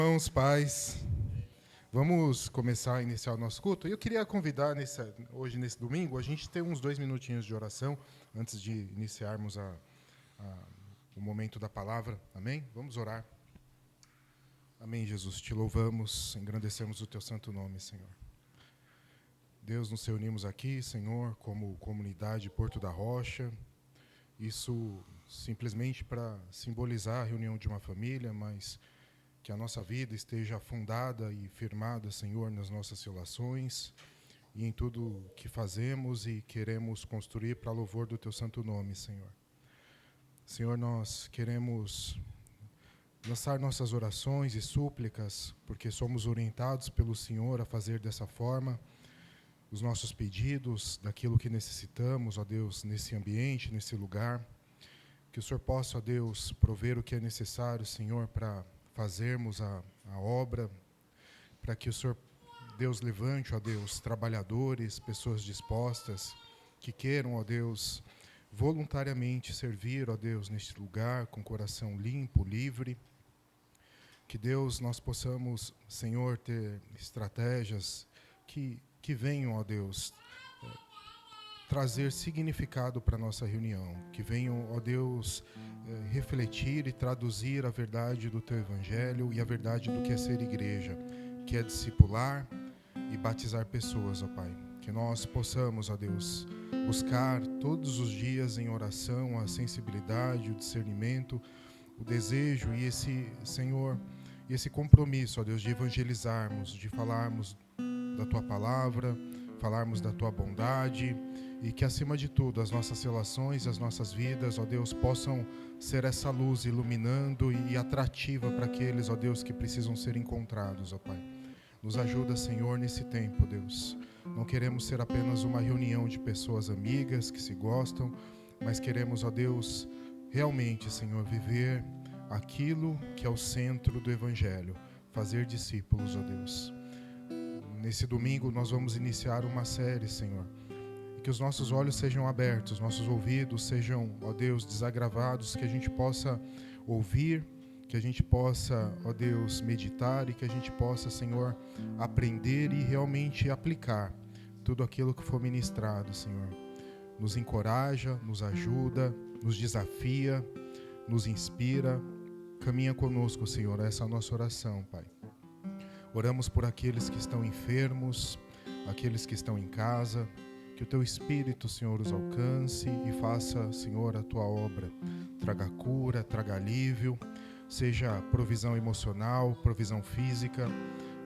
Irmãos, pais, vamos começar a iniciar o nosso culto. Eu queria convidar hoje, nesse domingo, a gente ter uns 2 minutinhos de oração antes de iniciarmos o momento da palavra. Amém? Vamos orar. Amém, Jesus. Te louvamos, engrandecemos o teu santo nome, Senhor. Deus, nos reunimos aqui, Senhor, como comunidade Porto da Rocha. Isso simplesmente para simbolizar a reunião de uma família, mas que a nossa vida esteja fundada e firmada, Senhor, nas nossas relações e em tudo que fazemos e queremos construir para louvor do Teu santo nome, Senhor. Senhor, nós queremos lançar nossas orações e súplicas, porque somos orientados pelo Senhor a fazer dessa forma os nossos pedidos, daquilo que necessitamos, ó Deus, nesse ambiente, nesse lugar. Que o Senhor possa, ó Deus, prover o que é necessário, Senhor, para fazermos a obra, para que o Senhor, Deus, levante, ó Deus, trabalhadores, pessoas dispostas, que queiram, ó Deus, voluntariamente servir, ó Deus, neste lugar, com coração limpo, livre. Que, Deus, nós possamos, Senhor, ter estratégias que venham, ó Deus, trazer significado para a nossa reunião, que venham, ó Deus, refletir e traduzir a verdade do Teu Evangelho e a verdade do que é ser igreja, que é discipular e batizar pessoas, ó Pai. Que nós possamos, ó Deus, buscar todos os dias em oração a sensibilidade, o discernimento, o desejo e esse compromisso, ó Deus, de evangelizarmos, de falarmos da Tua palavra, falarmos da Tua bondade, e que, acima de tudo, as nossas relações, as nossas vidas, ó Deus, possam ser essa luz iluminando e atrativa para aqueles, ó Deus, que precisam ser encontrados, ó Pai. Nos ajuda, Senhor, nesse tempo, Deus. Não queremos ser apenas uma reunião de pessoas amigas que se gostam, mas queremos, ó Deus, realmente, Senhor, viver aquilo que é o centro do Evangelho, fazer discípulos, ó Deus. Nesse domingo nós vamos iniciar uma série, Senhor. Que os nossos olhos sejam abertos, nossos ouvidos sejam, ó Deus, desagravados, que a gente possa ouvir, que a gente possa, ó Deus, meditar e que a gente possa, Senhor, aprender e realmente aplicar tudo aquilo que for ministrado, Senhor. Nos encoraja, nos ajuda, nos desafia, nos inspira. Caminha conosco, Senhor, essa é a nossa oração, Pai. Oramos por aqueles que estão enfermos, aqueles que estão em casa. Que o Teu Espírito, Senhor, os alcance e faça, Senhor, a Tua obra. Traga cura, traga alívio, seja provisão emocional, provisão física.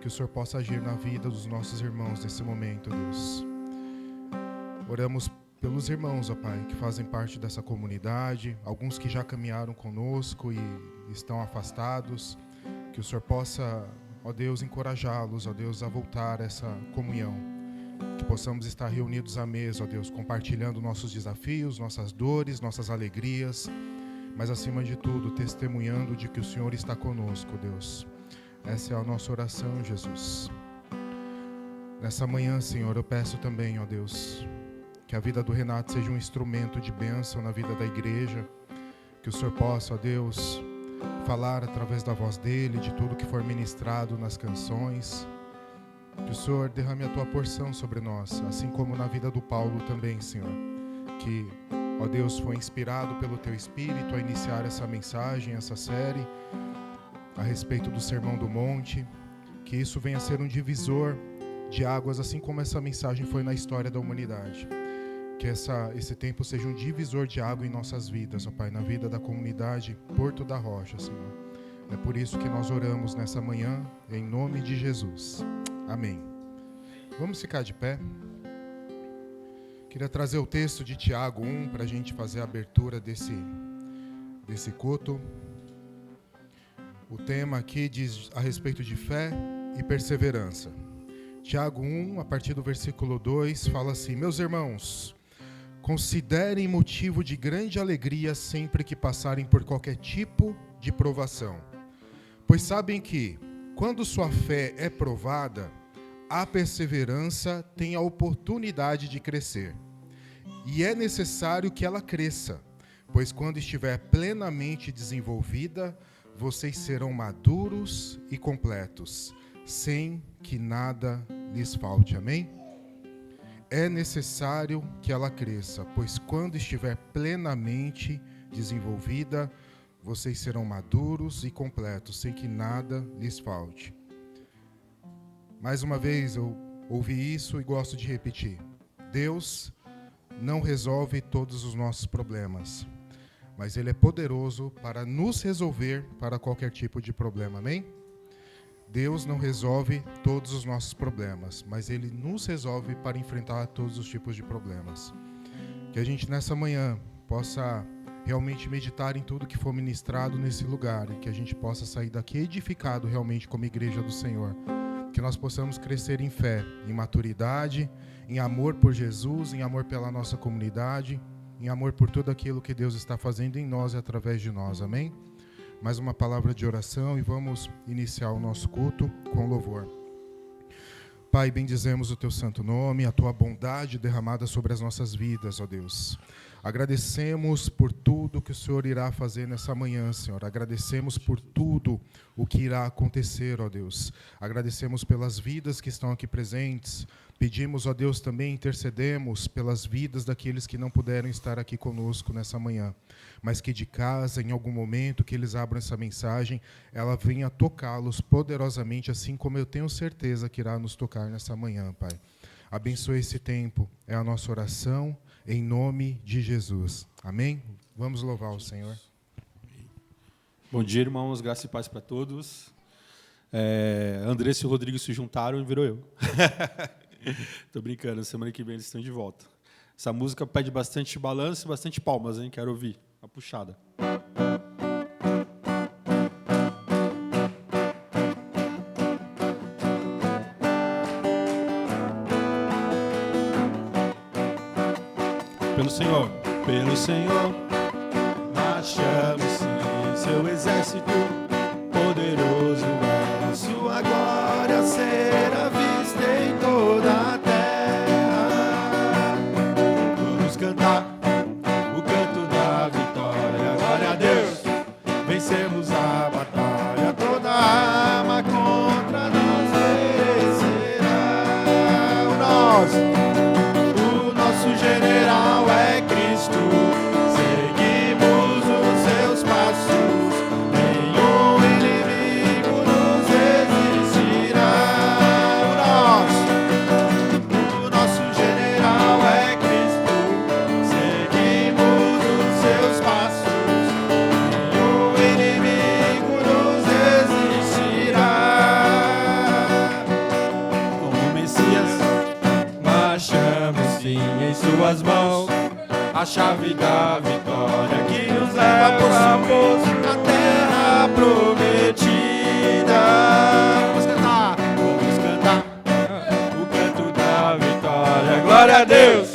Que o Senhor possa agir na vida dos nossos irmãos nesse momento, Deus. Oramos pelos irmãos, ó Pai, que fazem parte dessa comunidade, alguns que já caminharam conosco e estão afastados. Que o Senhor possa, ó Deus, encorajá-los, ó Deus, a voltar a essa comunhão. Que possamos estar reunidos à mesa, ó Deus, compartilhando nossos desafios, nossas dores, nossas alegrias, mas acima de tudo, testemunhando de que o Senhor está conosco, Deus. Essa é a nossa oração, Jesus. Nessa manhã, Senhor, eu peço também, ó Deus, que a vida do Renato seja um instrumento de bênção na vida da igreja, que o Senhor possa, ó Deus, falar através da voz dele, de tudo que for ministrado nas canções. Que o Senhor derrame a Tua porção sobre nós, assim como na vida do Paulo também, Senhor. Que, ó Deus, foi inspirado pelo Teu Espírito a iniciar essa mensagem, essa série, a respeito do Sermão do Monte. Que isso venha a ser um divisor de águas, assim como essa mensagem foi na história da humanidade. Que esse tempo seja um divisor de água em nossas vidas, ó Pai, na vida da comunidade Porto da Rocha, Senhor. É por isso que nós oramos nessa manhã, em nome de Jesus. Amém. Vamos ficar de pé. Queria trazer o texto de Tiago 1 para a gente fazer a abertura desse culto. O tema aqui diz a respeito de fé e perseverança. Tiago 1, a partir do versículo 2, fala assim: Meus irmãos, considerem motivo de grande alegria sempre que passarem por qualquer tipo de provação, pois sabem que, quando sua fé é provada, a perseverança tem a oportunidade de crescer. E é necessário que ela cresça, pois quando estiver plenamente desenvolvida, vocês serão maduros e completos, sem que nada lhes falte. Amém? É necessário que ela cresça, pois quando estiver plenamente desenvolvida, vocês serão maduros e completos, sem que nada lhes falte. Mais uma vez eu ouvi isso e gosto de repetir. Deus não resolve todos os nossos problemas, mas Ele é poderoso para nos resolver para qualquer tipo de problema, amém? Deus não resolve todos os nossos problemas, mas Ele nos resolve para enfrentar todos os tipos de problemas. Que a gente nessa manhã possa realmente meditar em tudo que for ministrado nesse lugar e que a gente possa sair daqui edificado realmente como igreja do Senhor. Que nós possamos crescer em fé, em maturidade, em amor por Jesus, em amor pela nossa comunidade, em amor por tudo aquilo que Deus está fazendo em nós e através de nós, amém? Mais uma palavra de oração e vamos iniciar o nosso culto com louvor. Pai, bendizemos o Teu santo nome, a Tua bondade derramada sobre as nossas vidas, ó Deus. Agradecemos por tudo que o Senhor irá fazer nessa manhã, Senhor. Agradecemos por tudo o que irá acontecer, ó Deus. Agradecemos pelas vidas que estão aqui presentes. Pedimos, ó Deus, também intercedemos pelas vidas daqueles que não puderam estar aqui conosco nessa manhã. Mas que de casa, em algum momento que eles abram essa mensagem, ela venha tocá-los poderosamente, assim como eu tenho certeza que irá nos tocar nessa manhã, Pai. Abençoe esse tempo, é a nossa oração, em nome de Jesus. Amém? Vamos louvar o Senhor. Bom dia, irmãos, graça e paz para todos. Andressa e o Rodrigo se juntaram e virou eu. Tô brincando, semana que vem eles estão de volta. Essa música pede bastante balanço e bastante palmas, hein? Quero ouvir a puxada. Pelo Senhor, marchamos sim, seu exército poderoso é. Sua glória será vista em toda a terra. Vamos cantar o canto da vitória. Glória a Deus, vencemos a batalha. Toda arma contra nós vencerá. O nosso general é Cristo. Seguimos os seus passos. Nenhum inimigo nos resistirá. O nosso general é Cristo. Seguimos os seus passos. Nenhum inimigo nos resistirá. Como Messias, marchamos sim em suas mãos, a chave da vitória que nos leva a possuir a terra prometida. Vamos cantar o canto da vitória. Glória a Deus,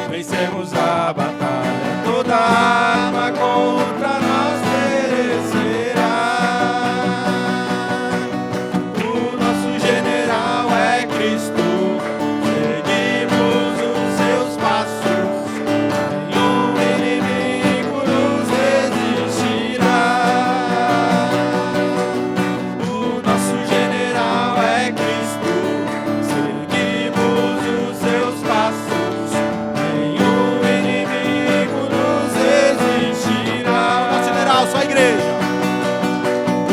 vencemos a batalha. Toda arma contra nós perecerá. O nosso general é Cristo. Seguimos os seus passos. Nenhum inimigo nos resistirá. O nosso general é Cristo. Seguimos os seus passos. Nenhum inimigo nos resistirá. O nosso general, só a igreja.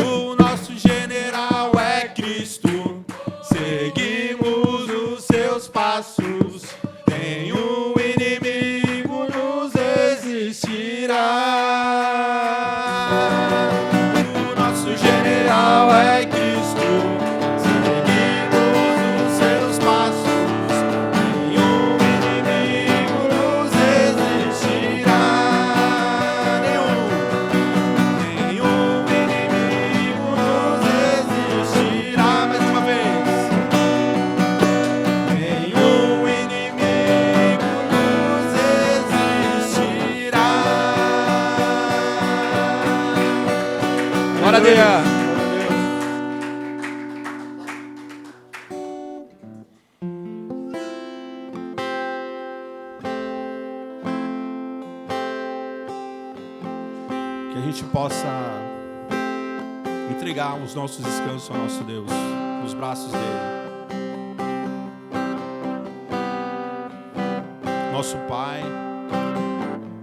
O nosso general é Cristo. Seguimos os seus passos. Nenhum inimigo nos resistirá. O nosso general é Cristo. Seguimos os seus passos. Nenhum inimigo nos resistirá. Nenhum inimigo nos resistirá. Mais uma vez. Nenhum inimigo nos resistirá. Glória a Deus. Que a gente possa entregar os nossos descansos ao nosso Deus, nos braços dele. Nosso Pai,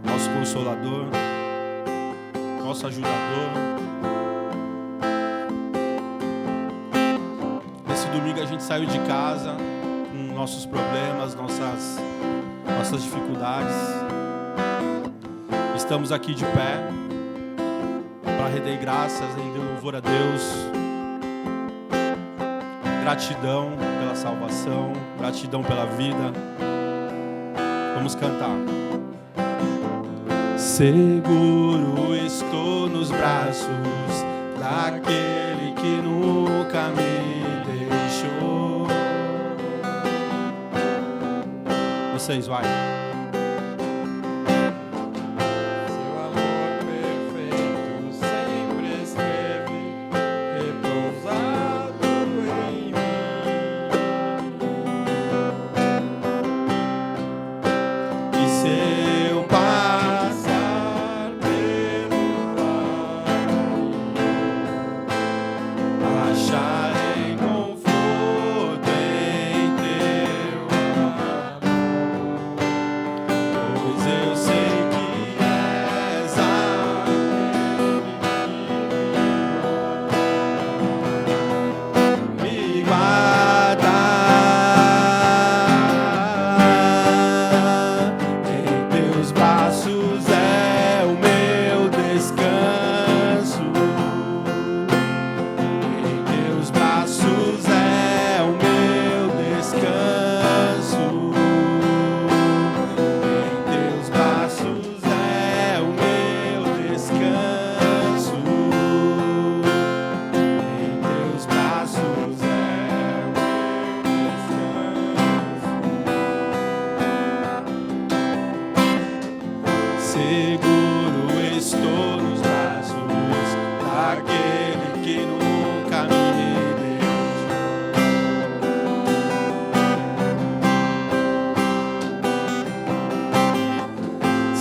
nosso Consolador, nosso Ajudador. Nesse domingo a gente saiu de casa com nossos problemas, nossas dificuldades. Estamos aqui de pé para render graças, render louvor a Deus. Gratidão pela salvação, gratidão pela vida. Vamos cantar. Seguro estou nos braços daquele que nunca me deixou. Vocês, vai.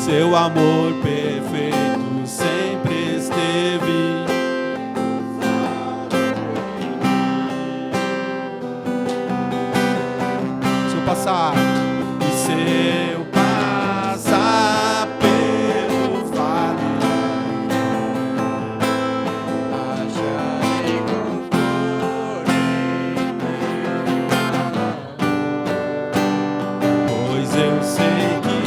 Seu amor perfeito sempre esteve. Se eu passar e se eu passar pelo vale, acharei conforto em meu amor, pois eu sei que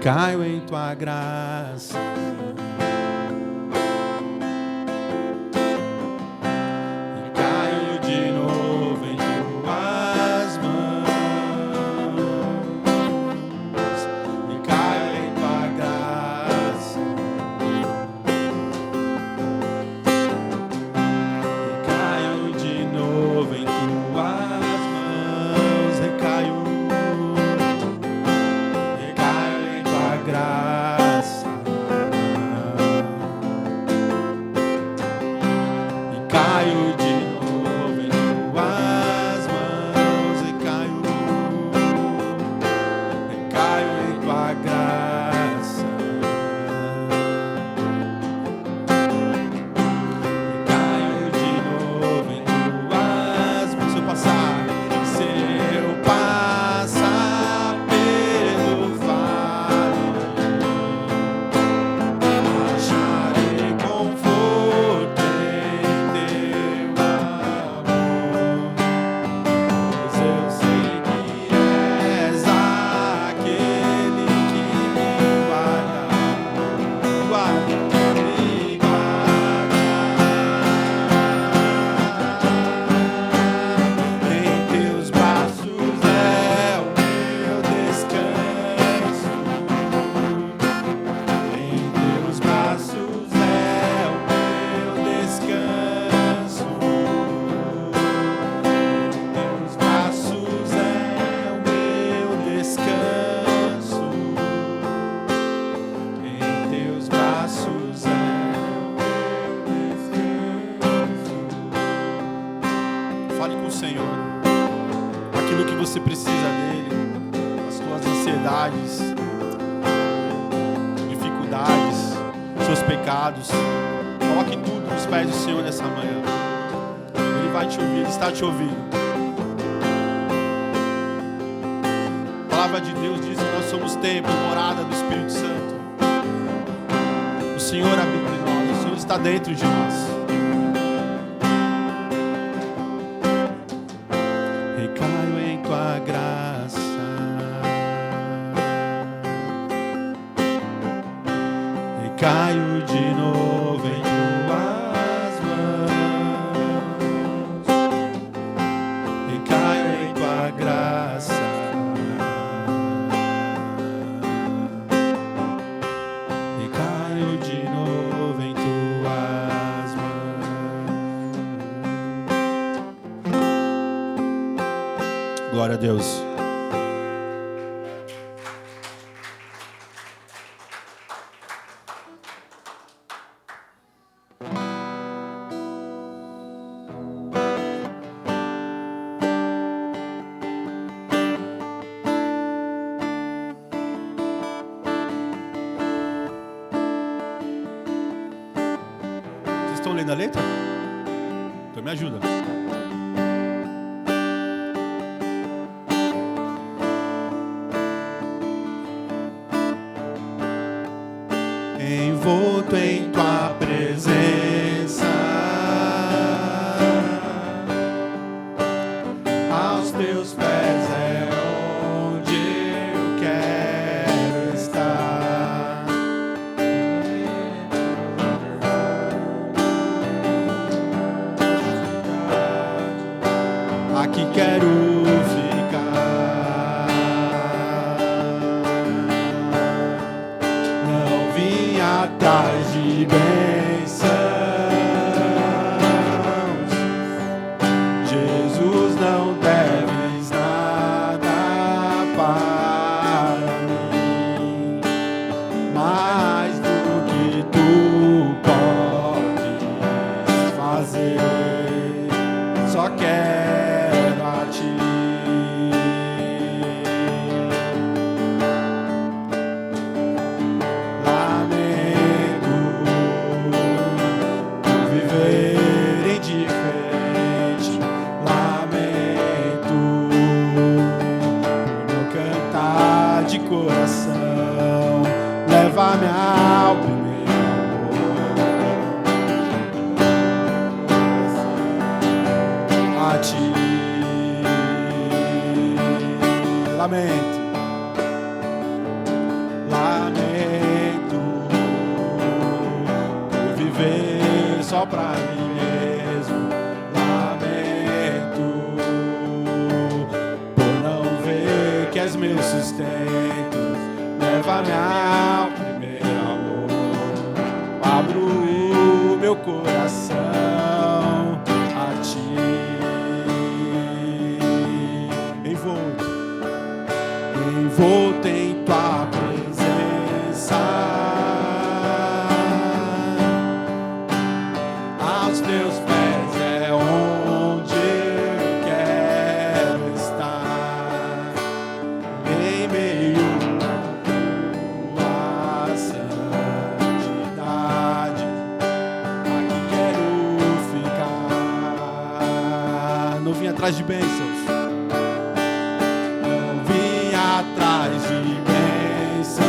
caio em tua graça, e caio de novo em tuas mãos, e caio em tua graça, e caio de novo em tuas mãos, recaio. Graça, Fale com o Senhor. Aquilo que você precisa dele. As suas ansiedades, dificuldades, seus pecados. Coloque tudo nos pés do Senhor nessa manhã. Ele vai te ouvir, Ele está te ouvindo. A palavra de Deus diz que nós somos templo, morada do Espírito Santo. O Senhor habita em nós, o Senhor está dentro de nós. Recaio em tua graça, recaio de novo em tuas mãos, recaio em tua graça, recaio de novo em tuas mãos. Glória a Deus. Vocês estão lendo a letra? Então me ajuda. Envolto em tua presença, aos teus pés é onde eu quero estar. Aqui quero ficar. Não vim atrás de bênçãos. Jesus, não deves nada para mim, mais do que tu podes fazer. Só quero a ti. Lamento por viver indiferente. Lamento por não cantar de coração. Leva-me ao primeiro amor. A ti. Lamento. Lamento por viver só pra mim mesmo. Lamento por não ver que és meu sustento. Leva-me ao primeiro amor. Abro o meu coração a ti. Envolto em tua presença, aos teus pés é onde eu quero estar, em meio à tua santidade. Aqui quero ficar. Não vim atrás de bênçãos. Atrás de bênçãos.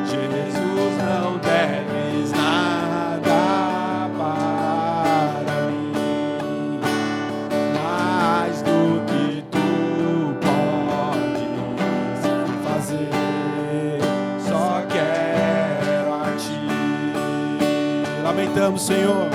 Jesus, não deves nada para mim, mais do que tu podes fazer. Só quero a ti. Lamentamos, Senhor.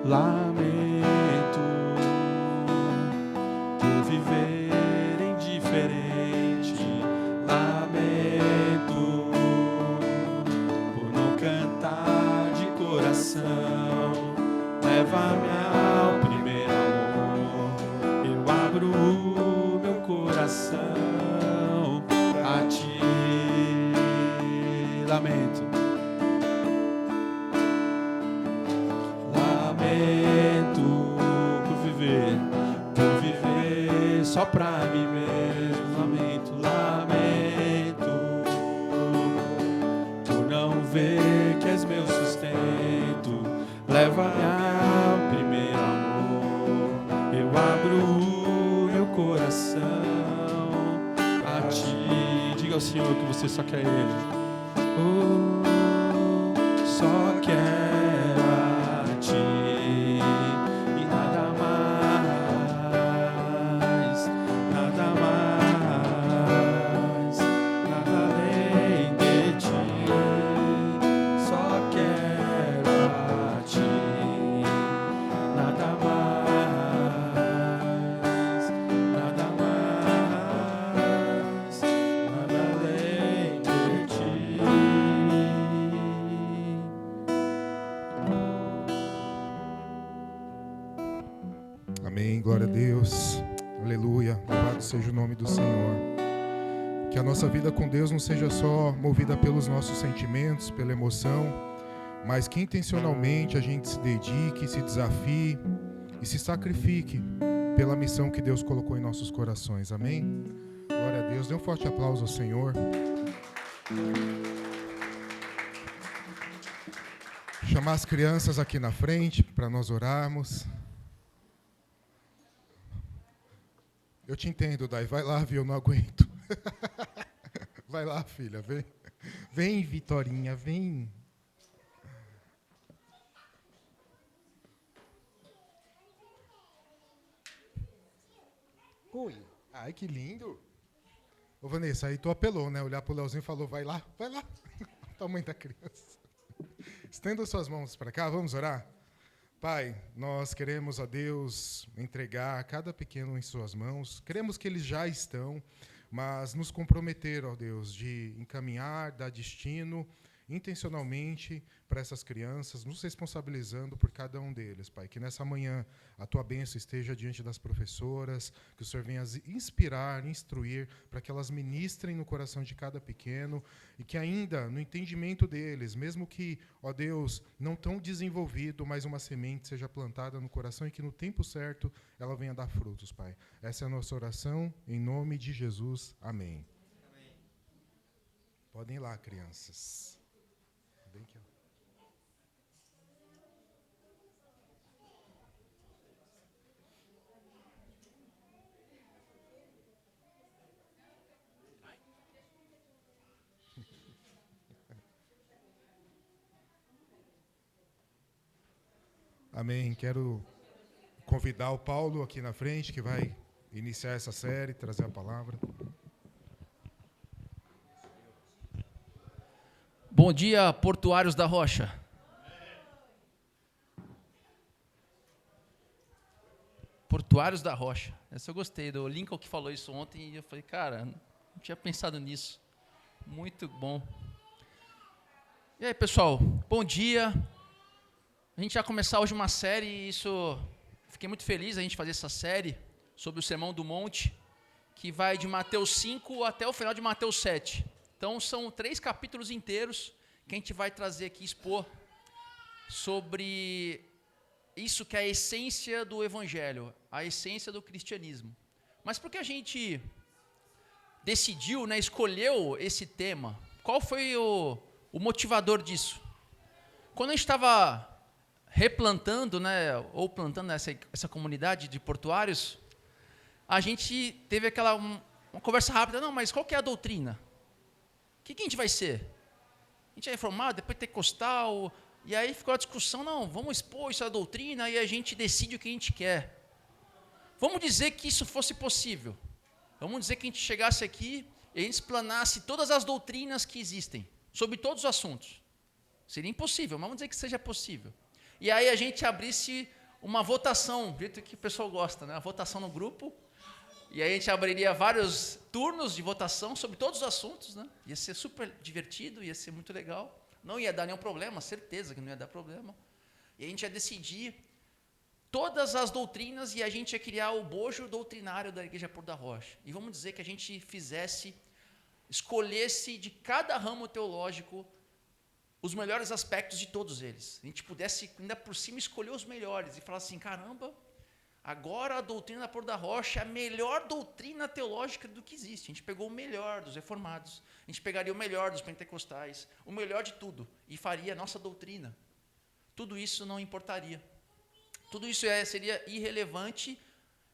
lamento por viver indiferente, lamento por não cantar de coração. Leva-me ao primeiro amor, eu abro o meu coração a ti. Lamento por viver só pra mim mesmo. Lamento por não ver que és meu sustento. Leva-me ao primeiro amor, eu abro o meu coração a ti. Diga ao Senhor que você só quer Ele. Oh, só quero a ti e nada mais, nada além de ti. Só quero a ti, nada mais, nada além de ti. Amém, glória a Deus, aleluia, louvado seja o nome do Senhor. Que a nossa vida com Deus não seja só movida pelos nossos sentimentos, pela emoção, mas que intencionalmente a gente se dedique, se desafie e se sacrifique pela missão que Deus colocou em nossos corações, amém? Glória a Deus, dê um forte aplauso ao Senhor. Chamar as crianças aqui na frente para nós orarmos. Eu te entendo, Dai. Vai lá, viu? Eu não aguento. Vai lá, filha. Vem. Vem, Vitorinha. Vem. Oi. Ai, que lindo. Ô, Vanessa, aí tu apelou, né? Olhar pro Leozinho e falou, vai lá, vai lá. O tamanho da criança. Estenda suas mãos para cá, vamos orar? Pai, nós queremos a Deus entregar cada pequeno em suas mãos. Queremos que eles já estão, mas nos comprometer, ó Deus, de encaminhar, dar destino intencionalmente para essas crianças, nos responsabilizando por cada um deles, Pai. Que nessa manhã a Tua bênção esteja diante das professoras, que o Senhor venha inspirar, instruir, para que elas ministrem no coração de cada pequeno e que ainda, no entendimento deles, mesmo que, ó Deus, não tão desenvolvido, mas uma semente seja plantada no coração e que no tempo certo ela venha dar frutos, Pai. Essa é a nossa oração, em nome de Jesus. Amém. Amém. Podem ir lá, crianças. Bem que Amém. Quero convidar o Paulo aqui na frente, que vai iniciar essa série, trazer a palavra. Bom dia, portuários da Rocha. Portuários da Rocha. Essa eu gostei, do Lincoln que falou isso ontem, e eu falei, cara, não tinha pensado nisso. Muito bom. E aí, pessoal, bom dia. A gente vai começar hoje uma série, e fiquei muito feliz a gente fazer essa série sobre o Sermão do Monte, que vai de Mateus 5 até o final de Mateus 7. Então, são 3 capítulos inteiros que a gente vai trazer aqui, expor sobre isso que é a essência do Evangelho, a essência do cristianismo. Mas por que a gente decidiu, escolheu esse tema? Qual foi o motivador disso? Quando a gente estava replantando, ou plantando essa comunidade de portuários, a gente teve uma conversa rápida, não, mas qual que é a doutrina? O que a gente vai ser? A gente é reformado, depois pentecostal, e aí ficou a discussão, não, vamos expor isso à doutrina e a gente decide o que a gente quer. Vamos dizer que isso fosse possível. Vamos dizer que a gente chegasse aqui e a gente explanasse todas as doutrinas que existem, sobre todos os assuntos. Seria impossível, mas vamos dizer que seja possível. e aí a gente abrisse uma votação, do jeito que o pessoal gosta, né? A votação no grupo, e aí a gente abriria vários turnos de votação sobre todos os assuntos, né? Ia ser super divertido, ia ser muito legal. Não ia dar nenhum problema, certeza que não ia dar problema. E a gente ia decidir todas as doutrinas e a gente ia criar o bojo doutrinário da Igreja Pôr da Rocha. E vamos dizer que a gente escolhesse de cada ramo teológico os melhores aspectos de todos eles. A gente pudesse, ainda por cima, escolher os melhores e falar assim, caramba, agora a doutrina da Pôr da Rocha é a melhor doutrina teológica do que existe. A gente pegou o melhor dos reformados, a gente pegaria o melhor dos pentecostais, o melhor de tudo, e faria a nossa doutrina. Tudo isso não importaria. Tudo isso seria irrelevante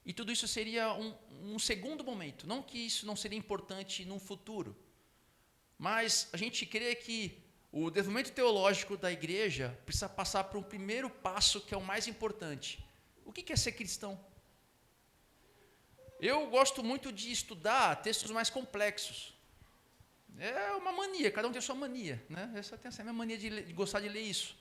e tudo isso seria um segundo momento. Não que isso não seria importante no futuro, mas a gente crê que o desenvolvimento teológico da igreja precisa passar por um primeiro passo que é o mais importante. O que é ser cristão? Eu gosto muito de estudar textos mais complexos. É uma mania, cada um tem a sua mania, né? Essa é a minha mania de gostar de ler isso.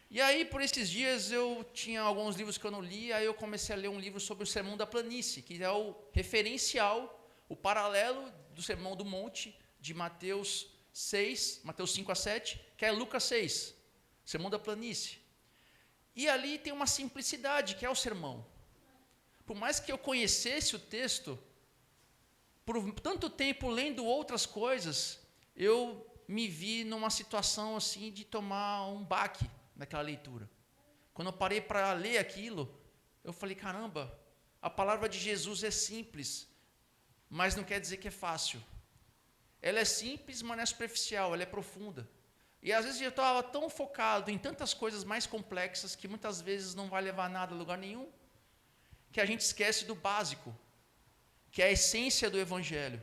E aí, por esses dias, eu tinha alguns livros que eu não li, aí eu comecei a ler um livro sobre o Sermão da Planície, que é o referencial, o paralelo do Sermão do Monte, de Mateus 6, Mateus 5 a 7, que é Lucas 6, Sermão da Planície. E ali tem uma simplicidade, que é o sermão. Por mais que eu conhecesse o texto, por tanto tempo lendo outras coisas, eu me vi numa situação assim de tomar um baque naquela leitura. Quando eu parei para ler aquilo, eu falei, caramba, a palavra de Jesus é simples, mas não quer dizer que é fácil. Ela é simples, mas não é superficial, ela é profunda. E às vezes eu estava tão focado em tantas coisas mais complexas que muitas vezes não vai levar nada a lugar nenhum, que a gente esquece do básico, que é a essência do Evangelho.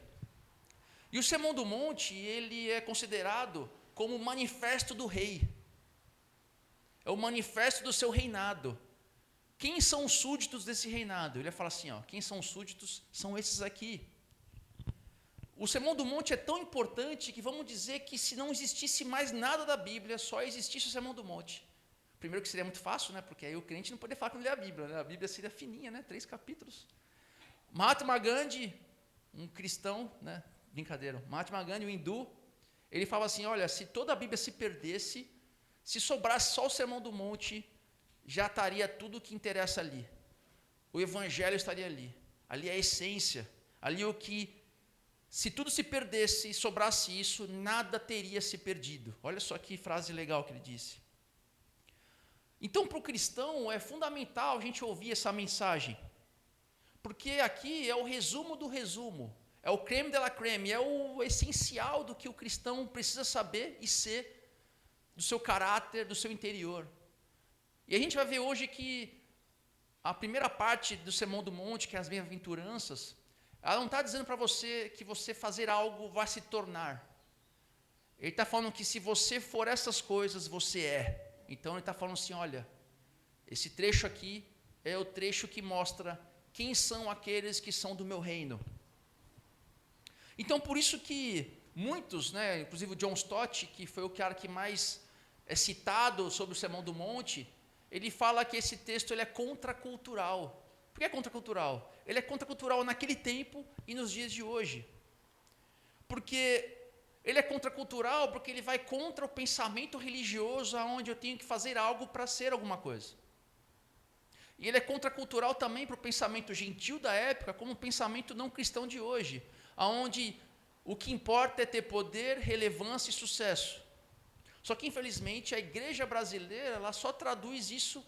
E o Sermão do Monte, ele é considerado como o manifesto do rei. É o manifesto do seu reinado. Quem são os súditos desse reinado? Ele vai falar assim, quem são os súditos? São esses aqui. O Sermão do Monte é tão importante que vamos dizer que se não existisse mais nada da Bíblia, só existisse o Sermão do Monte. Primeiro que seria muito fácil, né? Porque aí o crente não poderia falar que não lê a Bíblia, né? A Bíblia seria fininha, né? 3 capítulos. Mahatma Gandhi, um cristão, né? Brincadeira. Mahatma Gandhi, um hindu, ele falava assim, olha, se toda a Bíblia se perdesse, se sobrasse só o Sermão do Monte, já estaria tudo o que interessa ali. O Evangelho estaria ali. Ali é a essência. Ali o que, se tudo se perdesse e sobrasse isso, nada teria se perdido. Olha só que frase legal que ele disse. Então, para o cristão, é fundamental a gente ouvir essa mensagem. Porque aqui é o resumo do resumo. É o creme de la creme. É o essencial do que o cristão precisa saber e ser, do seu caráter, do seu interior. E a gente vai ver hoje que a primeira parte do Sermão do Monte, que é as bem-aventuranças, ela não está dizendo para você que você fazer algo vai se tornar. Ele está falando que se você for essas coisas, você é. Então ele está falando assim, olha, esse trecho aqui é o trecho que mostra quem são aqueles que são do meu reino. Então por isso que muitos, né, inclusive o John Stott, que foi o cara que mais é citado sobre o Sermão do Monte, ele fala que esse texto ele é contracultural. Por que é contracultural? Ele é contracultural naquele tempo e nos dias de hoje. Porque ele é contracultural porque ele vai contra o pensamento religioso onde eu tenho que fazer algo para ser alguma coisa. E ele é contracultural também para o pensamento gentil da época, como o pensamento não cristão de hoje, onde o que importa é ter poder, relevância e sucesso. Só que, infelizmente, a igreja brasileira ela só traduz isso,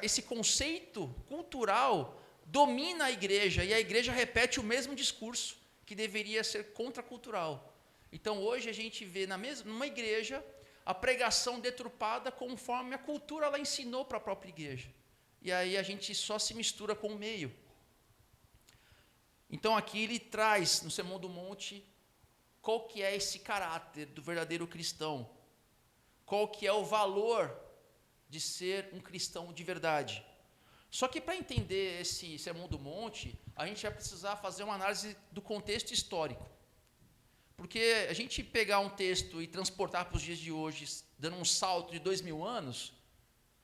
esse conceito cultural domina a igreja, e a igreja repete o mesmo discurso, que deveria ser contracultural. Então, hoje a gente vê numa igreja a pregação deturpada conforme a cultura ela ensinou para a própria igreja. E aí a gente só se mistura com o meio. Então, aqui ele traz, no Sermão do Monte, qual que é esse caráter do verdadeiro cristão. Qual que é o valor de ser um cristão de verdade. Só que para entender esse Sermão do Monte, a gente vai precisar fazer uma análise do contexto histórico. Porque a gente pegar um texto e transportar para os dias de hoje, dando um salto de 2000 anos,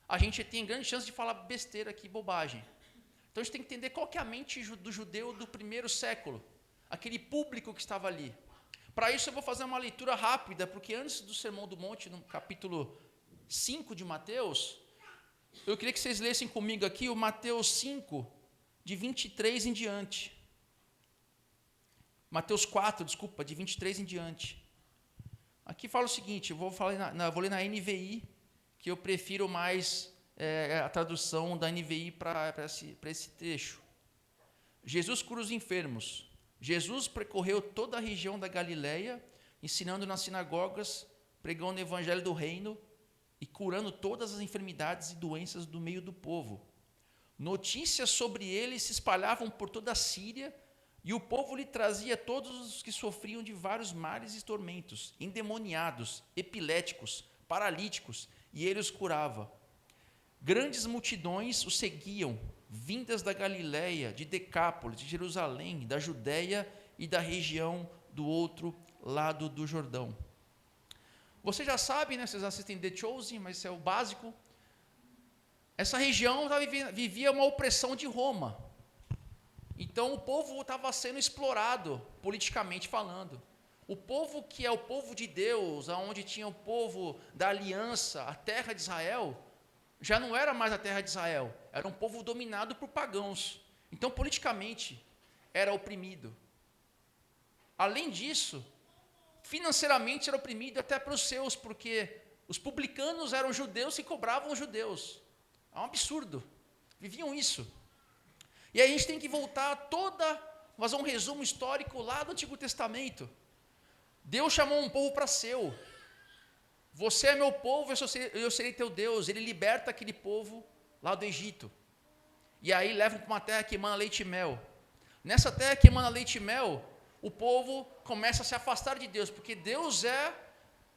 a gente tem grande chance de falar besteira aqui, bobagem. Então a gente tem que entender qual que é a mente do judeu do primeiro século, aquele público que estava ali. Para isso eu vou fazer uma leitura rápida, porque antes do Sermão do Monte, no capítulo 5 de Mateus, eu queria que vocês lessem comigo aqui o Mateus 5, de 23 em diante. Mateus 4, desculpa, de 23 em diante. Aqui fala o seguinte, eu vou ler na NVI, que eu prefiro mais a tradução da NVI para esse trecho. Jesus cura os enfermos. Jesus percorreu toda a região da Galileia, ensinando nas sinagogas, pregando o evangelho do reino e curando todas as enfermidades e doenças do meio do povo. Notícias sobre ele se espalhavam por toda a Síria, e o povo lhe trazia todos os que sofriam de vários males e tormentos, endemoniados, epiléticos, paralíticos, e ele os curava. Grandes multidões o seguiam, vindas da Galileia, de Decápolis, de Jerusalém, da Judéia e da região do outro lado do Jordão. Você já sabe, né, vocês assistem The Chosen, mas isso é o básico. Essa região vivia uma opressão de Roma. Então o povo estava sendo explorado, politicamente falando. O povo que é o povo de Deus, onde tinha o povo da aliança, a terra de Israel, já não era mais a terra de Israel, era um povo dominado por pagãos. Então, politicamente, era oprimido. Além disso, financeiramente era oprimido até para os seus, porque os publicanos eram judeus que cobravam os judeus. É um absurdo. Viviam isso. E aí a gente tem que voltar fazer um resumo histórico lá do Antigo Testamento. Deus chamou um povo para seu. Você é meu povo, eu serei teu Deus. Ele liberta aquele povo lá do Egito. E aí levam para uma terra que emana leite e mel. Nessa terra que emana leite e mel, o povo começa a se afastar de Deus, porque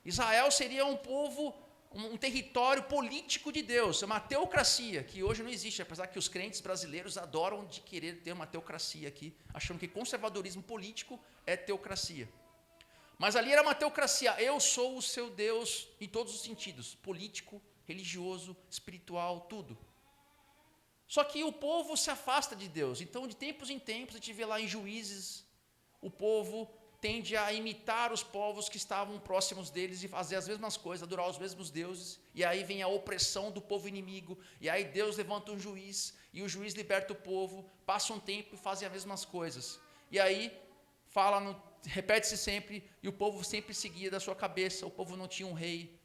Israel seria um povo, um território político de Deus, uma teocracia, que hoje não existe, apesar que os crentes brasileiros adoram de querer ter uma teocracia aqui, achando que conservadorismo político é teocracia. Mas ali era uma teocracia, eu sou o seu Deus em todos os sentidos, político, religioso, espiritual, tudo. Só que o povo se afasta de Deus, então de tempos em tempos, a gente vê lá em Juízes, o povo tende a imitar os povos que estavam próximos deles e fazer as mesmas coisas, adorar os mesmos deuses, e aí vem a opressão do povo inimigo, e aí Deus levanta um juiz, e o juiz liberta o povo, passa um tempo e fazem as mesmas coisas. E aí repete-se sempre, e o povo sempre seguia da sua cabeça, o povo não tinha um rei.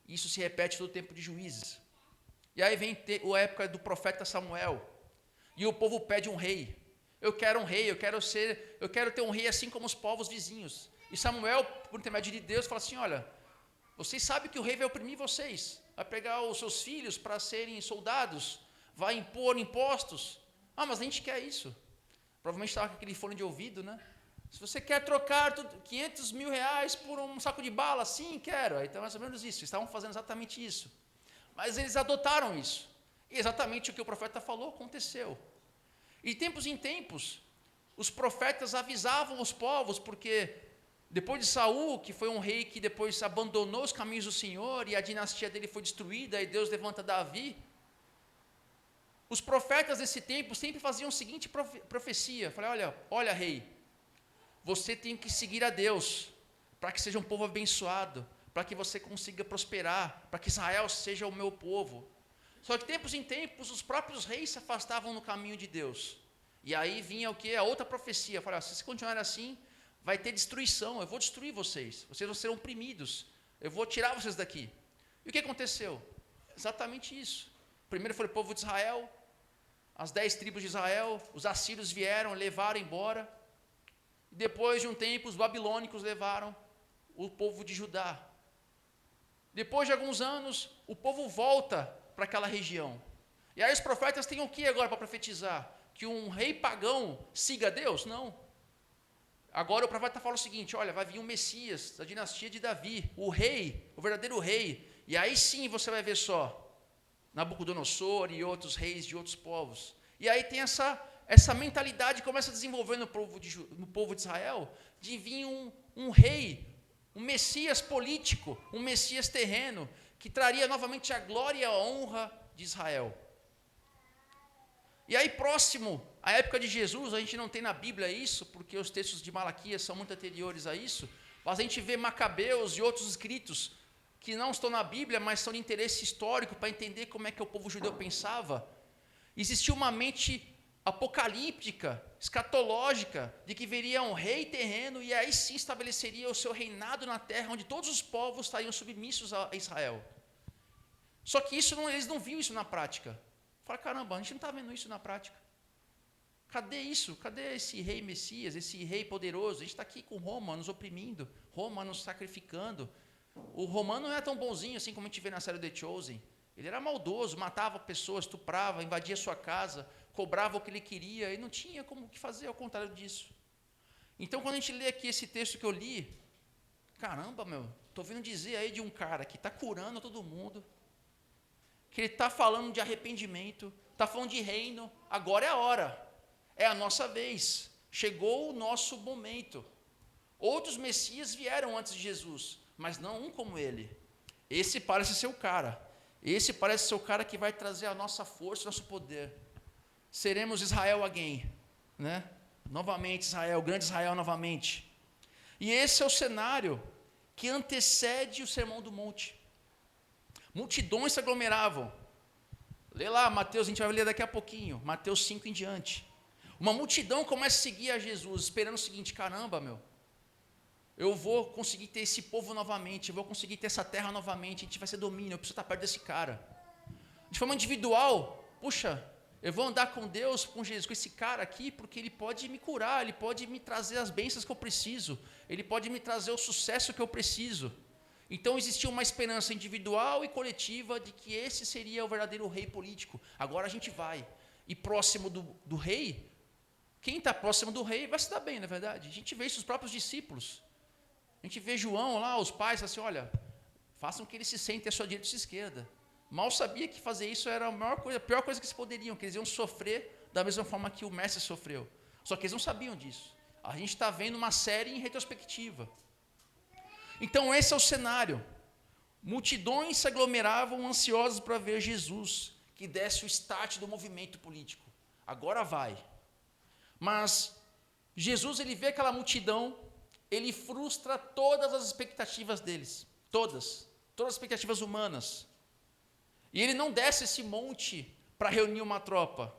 Isso se repete todo o tempo de Juízes. E aí vem a época do profeta Samuel, e o povo pede um rei. Eu quero um rei, eu quero ter um rei assim como os povos vizinhos. E Samuel, por intermédio de Deus, fala assim, olha, vocês sabem que o rei vai oprimir vocês, vai pegar os seus filhos para serem soldados, vai impor impostos. Ah, mas a gente quer isso. Provavelmente estava com aquele fone de ouvido, né? Se você quer trocar 500 mil reais por um saco de bala, sim, quero. Então, mais ou menos isso. Estavam fazendo exatamente isso. Mas eles adotaram isso. E exatamente o que o profeta falou aconteceu. E de tempos em tempos, os profetas avisavam os povos, porque depois de Saul, que foi um rei que depois abandonou os caminhos do Senhor, e a dinastia dele foi destruída, e Deus levanta Davi, os profetas desse tempo sempre faziam a seguinte profecia. Falei, olha rei, você tem que seguir a Deus, para que seja um povo abençoado, para que você consiga prosperar, para que Israel seja o meu povo. Só que de tempos em tempos, os próprios reis se afastavam no caminho de Deus. E aí vinha o quê? A outra profecia. Falei, se vocês continuarem assim, vai ter destruição, eu vou destruir vocês vão ser oprimidos, eu vou tirar vocês daqui. E o que aconteceu? Exatamente isso. Primeiro foi o povo de Israel, as 10 tribos de Israel, os assírios vieram, levaram embora. Depois de um tempo, os babilônicos levaram o povo de Judá. Depois de alguns anos, o povo volta para aquela região. E aí os profetas têm o que agora para profetizar? Que um rei pagão siga Deus? Não. Agora o profeta fala o seguinte, olha, vai vir um Messias da dinastia de Davi, o rei, o verdadeiro rei. E aí sim você vai ver só Nabucodonosor e outros reis de outros povos. E aí tem essa mentalidade que começa a desenvolver no povo de Israel, de vir um rei, um Messias político, um Messias terreno, que traria novamente a glória e a honra de Israel. E aí, próximo à época de Jesus, a gente não tem na Bíblia isso, porque os textos de Malaquias são muito anteriores a isso, mas a gente vê Macabeus e outros escritos que não estão na Bíblia, mas são de interesse histórico para entender como é que o povo judeu pensava. Existia uma mente apocalíptica, escatológica, de que viria um rei terreno e aí sim estabeleceria o seu reinado na terra, onde todos os povos estariam submissos a Israel. Só que eles não viam isso na prática. Fala, caramba, a gente não está vendo isso na prática. Cadê isso? Cadê esse rei Messias, esse rei poderoso? A gente está aqui com Roma nos oprimindo, Roma nos sacrificando. O romano não é tão bonzinho assim como a gente vê na série The Chosen. Ele era maldoso, matava pessoas, estuprava, invadia sua casa, cobrava o que ele queria e não tinha como o que fazer ao contrário disso. Então, quando a gente lê aqui esse texto que eu li, caramba, estou ouvindo dizer aí de um cara que está curando todo mundo, que ele está falando de arrependimento, está falando de reino, agora é a hora, é a nossa vez, chegou o nosso momento. Outros messias vieram antes de Jesus, mas não um como ele. Esse parece ser o cara, esse parece ser o cara que vai trazer a nossa força, o nosso poder. Seremos Israel again, né? Novamente Israel, grande Israel novamente. E esse é o cenário que antecede o Sermão do Monte. Multidões se aglomeravam. Lê lá, Mateus, a gente vai ler daqui a pouquinho, Mateus 5 em diante. Uma multidão começa a seguir a Jesus, esperando o seguinte, caramba, eu vou conseguir ter esse povo novamente, eu vou conseguir ter essa terra novamente, a gente vai ser domínio, eu preciso estar perto desse cara. De forma individual, puxa, eu vou andar com Deus, com Jesus, com esse cara aqui, porque ele pode me curar, ele pode me trazer as bênçãos que eu preciso, ele pode me trazer o sucesso que eu preciso. Então existia uma esperança individual e coletiva de que esse seria o verdadeiro rei político. Agora a gente vai. E próximo do rei, quem está próximo do rei vai se dar bem, não é verdade? A gente vê isso nos próprios discípulos. A gente vê João lá, os pais, assim, olha, façam que ele se sente à sua direita e à sua esquerda. Mal sabia que fazer isso era a pior coisa que eles poderiam, que eles iam sofrer da mesma forma que o mestre sofreu. Só que eles não sabiam disso. A gente está vendo uma série em retrospectiva. Então esse é o cenário. Multidões se aglomeravam ansiosas para ver Jesus, que desse o start do movimento político. Agora vai. Mas Jesus, ele vê aquela multidão, ele frustra todas as expectativas deles. Todas as expectativas humanas. E ele não desce esse monte para reunir uma tropa.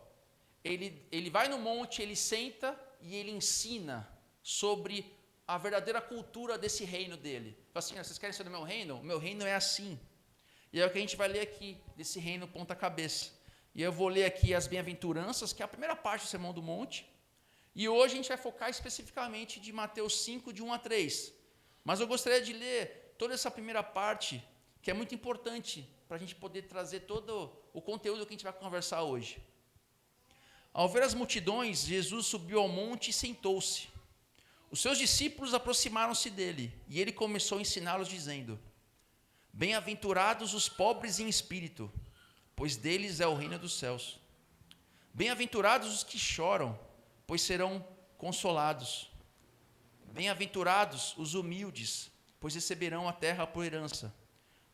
Ele vai no monte, ele senta e ele ensina sobre a verdadeira cultura desse reino dele. Fala assim, vocês querem ser do meu reino? O meu reino é assim. E é o que a gente vai ler aqui, desse reino ponta cabeça. E eu vou ler aqui as bem-aventuranças, que é a primeira parte do Sermão do Monte. E hoje a gente vai focar especificamente de Mateus 5, de 1 a 3. Mas eu gostaria de ler toda essa primeira parte, que é muito importante para a gente poder trazer todo o conteúdo que a gente vai conversar hoje. Ao ver as multidões, Jesus subiu ao monte e sentou-se. Os seus discípulos aproximaram-se dele, e ele começou a ensiná-los, dizendo: Bem-aventurados os pobres em espírito, pois deles é o reino dos céus. Bem-aventurados os que choram, pois serão consolados. Bem-aventurados os humildes, pois receberão a terra por herança.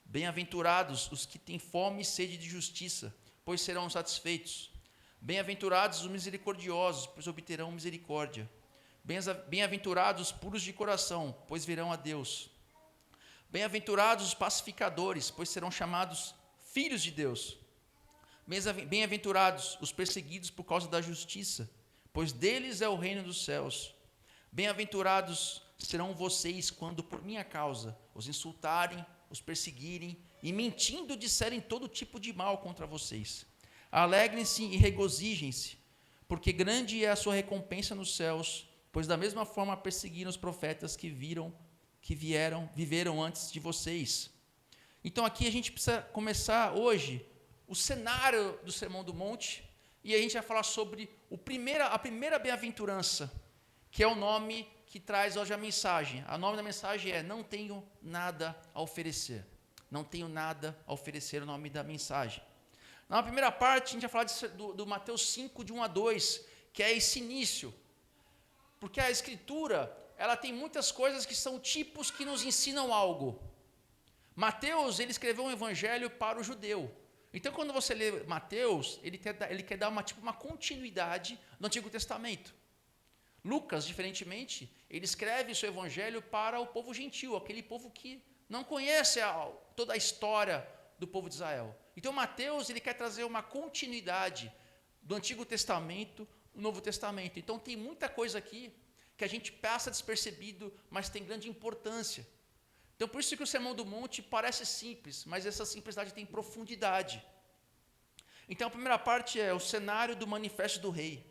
Bem-aventurados os que têm fome e sede de justiça, pois serão satisfeitos. Bem-aventurados os misericordiosos, pois obterão misericórdia. Bem-aventurados os puros de coração, pois verão a Deus. Bem-aventurados os pacificadores, pois serão chamados filhos de Deus. Bem-aventurados os perseguidos por causa da justiça, pois deles é o reino dos céus. Bem-aventurados serão vocês quando por minha causa os insultarem, os perseguirem e mentindo disserem todo tipo de mal contra vocês. Alegrem-se e regozijem-se, porque grande é a sua recompensa nos céus, pois da mesma forma perseguiram os profetas que viveram antes de vocês. Então aqui a gente precisa começar hoje o cenário do Sermão do Monte, e a gente vai falar sobre a primeira bem-aventurança, que é o nome que traz hoje a mensagem. O nome da mensagem é: não tenho nada a oferecer. Não tenho nada a oferecer, o nome da mensagem. Na primeira parte, a gente vai falar do Mateus 5, de 1 a 2, que é esse início. Porque a Escritura, ela tem muitas coisas que são tipos que nos ensinam algo. Mateus, ele escreveu um evangelho para o judeu. Então, quando você lê Mateus, ele quer dar uma continuidade no Antigo Testamento. Lucas, diferentemente, ele escreve seu evangelho para o povo gentil, aquele povo que não conhece toda a história do povo de Israel. Então, Mateus, ele quer trazer uma continuidade do Antigo Testamento no Novo Testamento. Então, tem muita coisa aqui que a gente passa despercebido, mas tem grande importância. Então, por isso que o Sermão do Monte parece simples, mas essa simplicidade tem profundidade. Então, a primeira parte é o cenário do manifesto do rei.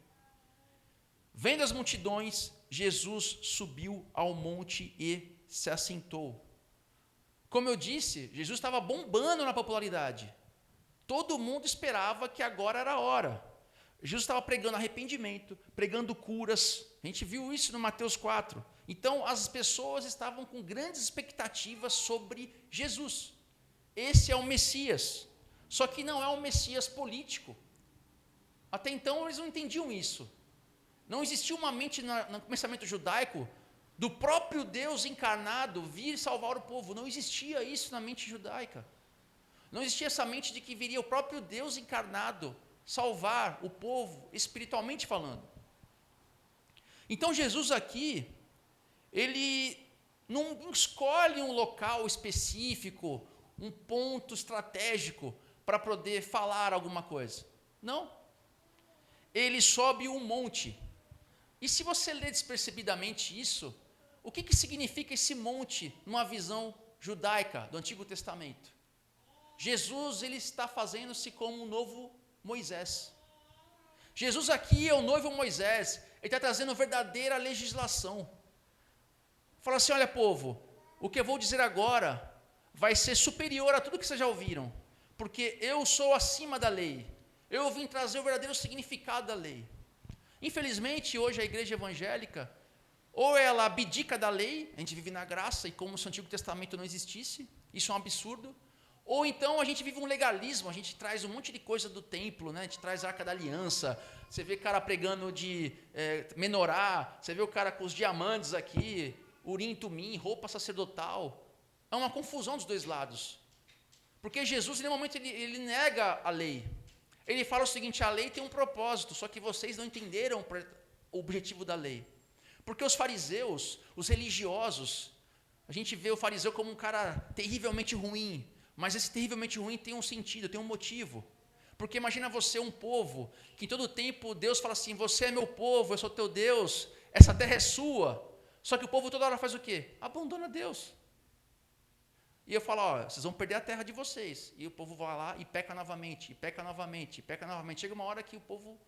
Vendo as multidões, Jesus subiu ao monte e se assentou. Como eu disse, Jesus estava bombando na popularidade. Todo mundo esperava que agora era a hora. Jesus estava pregando arrependimento, pregando curas. A gente viu isso no Mateus 4. Então, as pessoas estavam com grandes expectativas sobre Jesus. Esse é o Messias. Só que não é um Messias político. Até então, eles não entendiam isso. Não existia uma mente no pensamento judaico do próprio Deus encarnado vir salvar o povo. Não existia isso na mente judaica. Não existia essa mente de que viria o próprio Deus encarnado salvar o povo, espiritualmente falando. Então, Jesus aqui, ele não escolhe um local específico, um ponto estratégico para poder falar alguma coisa. Não. Ele sobe um monte. E se você ler despercebidamente isso, o que significa esse monte numa visão judaica do Antigo Testamento? Jesus, ele está fazendo-se como um novo Moisés. Jesus aqui é o noivo Moisés, ele está trazendo verdadeira legislação. Fala assim, olha povo, o que eu vou dizer agora vai ser superior a tudo que vocês já ouviram, porque eu sou acima da lei, eu vim trazer o verdadeiro significado da lei. Infelizmente, hoje a igreja evangélica, ou ela abdica da lei, a gente vive na graça, e como se o Antigo Testamento não existisse, isso é um absurdo, ou então a gente vive um legalismo, a gente traz um monte de coisa do templo, né? A gente traz a Arca da Aliança, você vê o cara pregando de menorá, você vê o cara com os diamantes aqui, urim, tumim, roupa sacerdotal. É uma confusão dos dois lados. Porque Jesus, em nenhum momento, ele nega a lei. Ele fala o seguinte, a lei tem um propósito, só que vocês não entenderam o objetivo da lei. Porque os fariseus, os religiosos, a gente vê o fariseu como um cara terrivelmente ruim, mas esse terrivelmente ruim tem um sentido, tem um motivo. Porque imagina você um povo, que em todo tempo Deus fala assim, você é meu povo, eu sou teu Deus, essa terra é sua. Só que o povo toda hora faz o quê? Abandona Deus. E eu falo, ó, vocês vão perder a terra de vocês. E o povo vai lá e peca novamente, e peca novamente, e peca novamente. Chega uma hora que o povo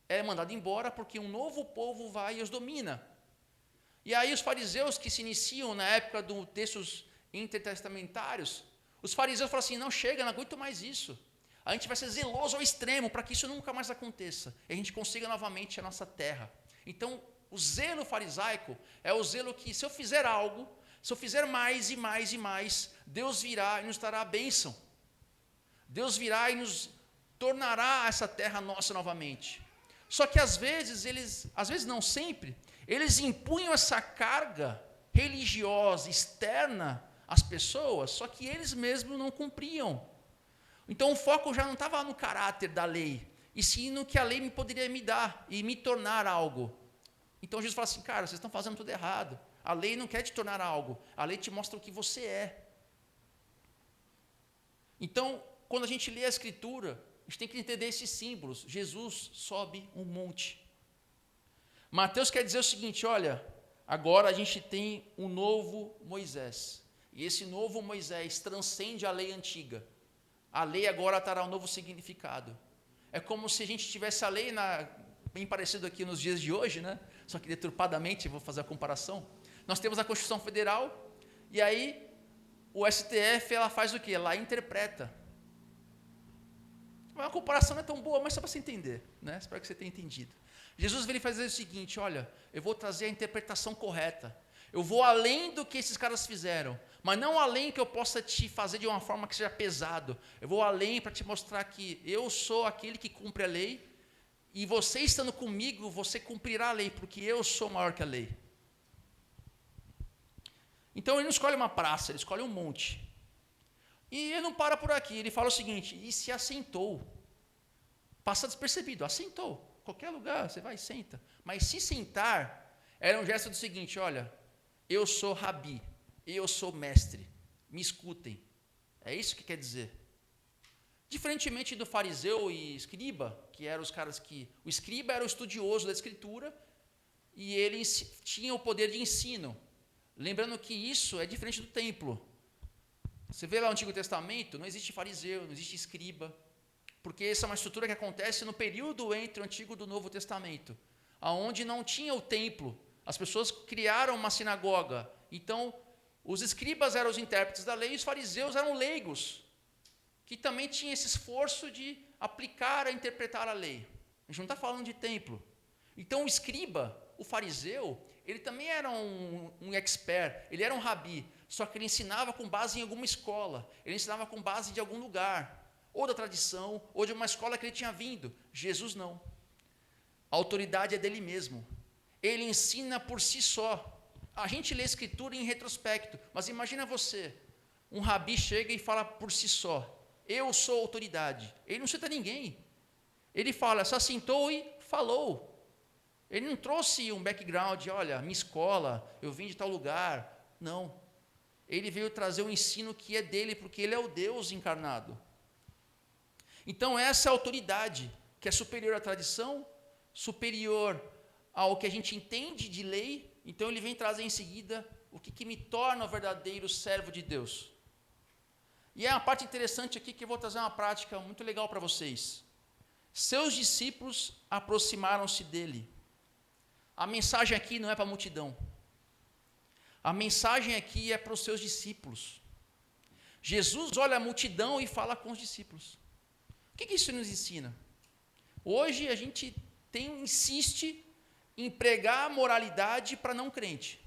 é mandado embora, porque um novo povo vai e os domina. E aí os fariseus que se iniciam na época dos textos intertestamentários, os fariseus falam assim, não chega, não aguento mais isso. A gente vai ser zeloso ao extremo para que isso nunca mais aconteça. E a gente consiga novamente a nossa terra. Então, o zelo farisaico é o zelo que, se eu fizer algo, se eu fizer mais e mais e mais, Deus virá e nos dará a bênção. Deus virá e nos tornará essa terra nossa novamente. Só que às vezes não sempre, eles impunham essa carga religiosa externa às pessoas, só que eles mesmos não cumpriam. Então o foco já não estava no caráter da lei, e sim no que a lei poderia me dar e me tornar algo. Então Jesus fala assim, cara, vocês estão fazendo tudo errado. A lei não quer te tornar algo, a lei te mostra o que você é. Então, quando a gente lê a Escritura, a gente tem que entender esses símbolos. Jesus sobe um monte. Mateus quer dizer o seguinte, olha, agora a gente tem um novo Moisés. E esse novo Moisés transcende a lei antiga. A lei agora terá um novo significado. É como se a gente tivesse a lei, bem parecido aqui nos dias de hoje, né? Só que deturpadamente, vou fazer a comparação. Nós temos a Constituição Federal, e aí o STF ela faz o quê? Ela interpreta. A comparação não é tão boa, mas só para você entender, né? Espero que você tenha entendido. Jesus veio fazer o seguinte, olha, eu vou trazer a interpretação correta. Eu vou além do que esses caras fizeram, mas não além que eu possa te fazer de uma forma que seja pesado. Eu vou além para te mostrar que eu sou aquele que cumpre a lei, e você estando comigo, você cumprirá a lei, porque eu sou maior que a lei. Então ele não escolhe uma praça, ele escolhe um monte. E ele não para por aqui, ele fala o seguinte: e se assentou. Passa despercebido, assentou. Qualquer lugar, você vai e senta. Mas se sentar, era um gesto do seguinte: olha, eu sou rabi, eu sou mestre, me escutem. É isso que quer dizer. Diferentemente do fariseu e escriba, que eram os caras que... O escriba era o estudioso da escritura e ele tinha o poder de ensino. Lembrando que isso é diferente do templo. Você vê lá no Antigo Testamento, não existe fariseu, não existe escriba, porque essa é uma estrutura que acontece no período entre o Antigo e o Novo Testamento, onde não tinha o templo. As pessoas criaram uma sinagoga. Então, os escribas eram os intérpretes da lei e os fariseus eram leigos, que também tinham esse esforço de aplicar, a interpretar a lei. A gente não está falando de templo. Então, o escriba, o fariseu, ele também era um expert, ele era um rabi, só que ele ensinava com base em alguma escola, ele ensinava com base de algum lugar, ou da tradição, ou de uma escola que ele tinha vindo. Jesus não. A autoridade é dele mesmo. Ele ensina por si só. A gente lê a escritura em retrospecto, mas imagina você, um rabi chega e fala por si só: eu sou autoridade. Ele não cita ninguém. Ele fala, se assentou e falou. Ele não trouxe um background, olha, minha escola, eu vim de tal lugar. Não. Ele veio trazer o ensino que é dele, porque ele é o Deus encarnado. Então, essa é a autoridade, que é superior à tradição, superior ao que a gente entende de lei. Então, ele vem trazer em seguida o que me torna o verdadeiro servo de Deus. E é uma parte interessante aqui que eu vou trazer uma prática muito legal para vocês. Seus discípulos aproximaram-se dele. A mensagem aqui não é para a multidão. A mensagem aqui é para os seus discípulos. Jesus olha a multidão e fala com os discípulos. O que isso nos ensina? Hoje a gente insiste em pregar moralidade para não crente.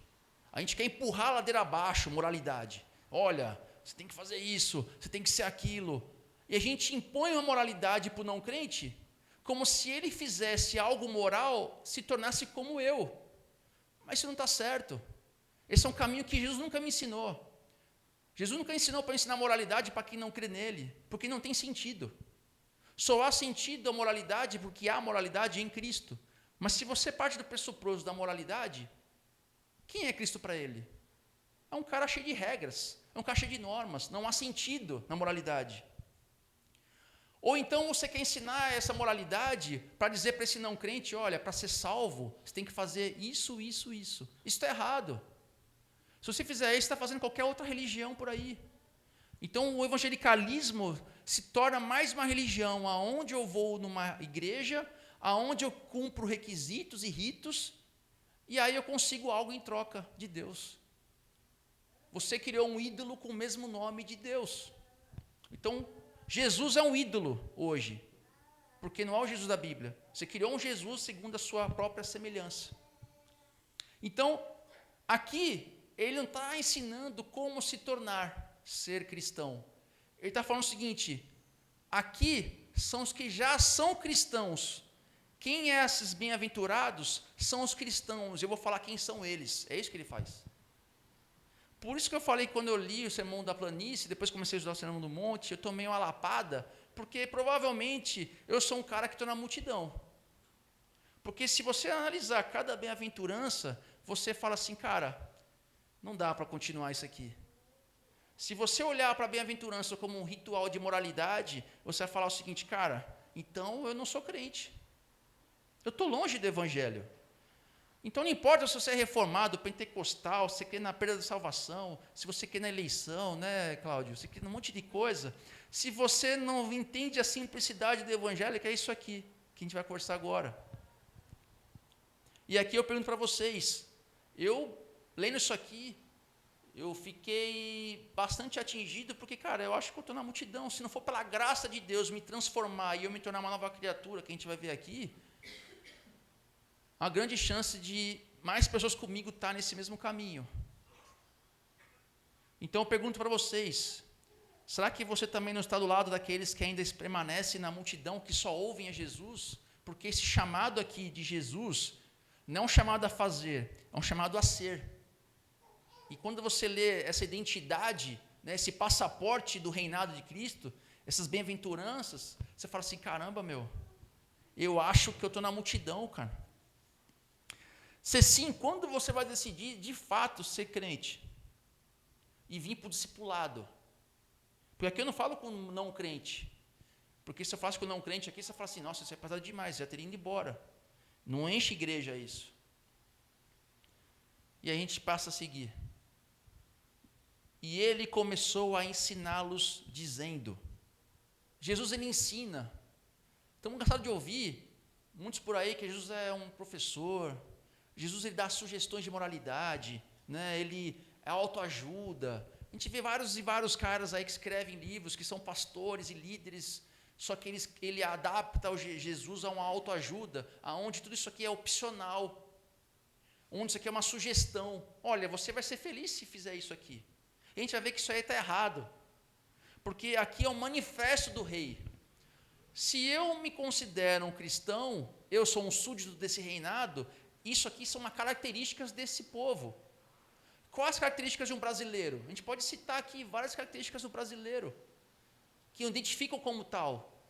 A gente quer empurrar a ladeira abaixo, moralidade. Olha, você tem que fazer isso, você tem que ser aquilo. E a gente impõe uma moralidade para o não crente, como se ele fizesse algo moral, se tornasse como eu. Mas isso não está certo. Esse é um caminho que Jesus nunca me ensinou. Jesus nunca ensinou para ensinar moralidade para quem não crê nele, porque não tem sentido. Só há sentido a moralidade porque há moralidade em Cristo. Mas se você parte do pressuposto da moralidade, quem é Cristo para ele? É um cara cheio de regras, é um cara cheio de normas, não há sentido na moralidade. Ou então você quer ensinar essa moralidade para dizer para esse não crente, olha, para ser salvo, você tem que fazer isso, isso, isso. Isso está errado. Se você fizer isso, você está fazendo qualquer outra religião por aí. Então o evangelicalismo se torna mais uma religião, aonde eu vou numa igreja, aonde eu cumpro requisitos e ritos, e aí eu consigo algo em troca de Deus. Você criou um ídolo com o mesmo nome de Deus. Então, Jesus é um ídolo hoje, porque não é o Jesus da Bíblia. Você criou um Jesus segundo a sua própria semelhança. Então, aqui, ele não está ensinando como se tornar ser cristão. Ele está falando o seguinte, aqui são os que já são cristãos. Quem é esses bem-aventurados? São os cristãos. Eu vou falar quem são eles. É isso que ele faz. Por isso que eu falei, quando eu li o Sermão da Planície, depois comecei a estudar o Sermão do Monte, eu tomei uma lapada, porque provavelmente eu sou um cara que estou na multidão. Porque se você analisar cada bem-aventurança, você fala assim, cara, não dá para continuar isso aqui. Se você olhar para a bem-aventurança como um ritual de moralidade, você vai falar o seguinte, cara, então eu não sou crente. Eu estou longe do evangelho. Então não importa se você é reformado, pentecostal, se você crê na perda da salvação, se você crê na eleição, né, Cláudio? Você crê num monte de coisa. Se você não entende a simplicidade do evangelho, que é isso aqui, que a gente vai conversar agora. E aqui eu pergunto para vocês, eu, lendo isso aqui, eu fiquei bastante atingido, porque, cara, eu acho que eu estou na multidão. Se não for pela graça de Deus me transformar e eu me tornar uma nova criatura, que a gente vai ver aqui, há grande chance de mais pessoas comigo estar nesse mesmo caminho. Então eu pergunto para vocês, será que você também não está do lado daqueles que ainda permanecem na multidão, que só ouvem a Jesus? Porque esse chamado aqui de Jesus não é um chamado a fazer, é um chamado a ser. E quando você lê essa identidade, né, esse passaporte do reinado de Cristo, essas bem-aventuranças, você fala assim, caramba, eu acho que eu estou na multidão, cara. Sim, quando você vai decidir, de fato, ser crente e vir para o discipulado? Porque aqui eu não falo com não crente. Porque se eu faço com não crente aqui, você fala assim, nossa, isso é pesado demais, já teria ido embora. Não enche igreja isso. E a gente passa a seguir. E ele começou a ensiná-los dizendo. Jesus, ele ensina. Estamos cansados de ouvir, muitos por aí, que Jesus é um professor. Jesus, ele dá sugestões de moralidade, né? Ele é autoajuda. A gente vê vários e vários caras aí que escrevem livros, que são pastores e líderes, só que ele adapta o Jesus a uma autoajuda, aonde tudo isso aqui é opcional, onde isso aqui é uma sugestão. Olha, você vai ser feliz se fizer isso aqui. E a gente vai ver que isso aí está errado, porque aqui é um manifesto do rei. Se eu me considero um cristão, eu sou um súdito desse reinado, isso aqui são as características desse povo. Quais as características de um brasileiro? A gente pode citar aqui várias características do brasileiro, que o identificam como tal.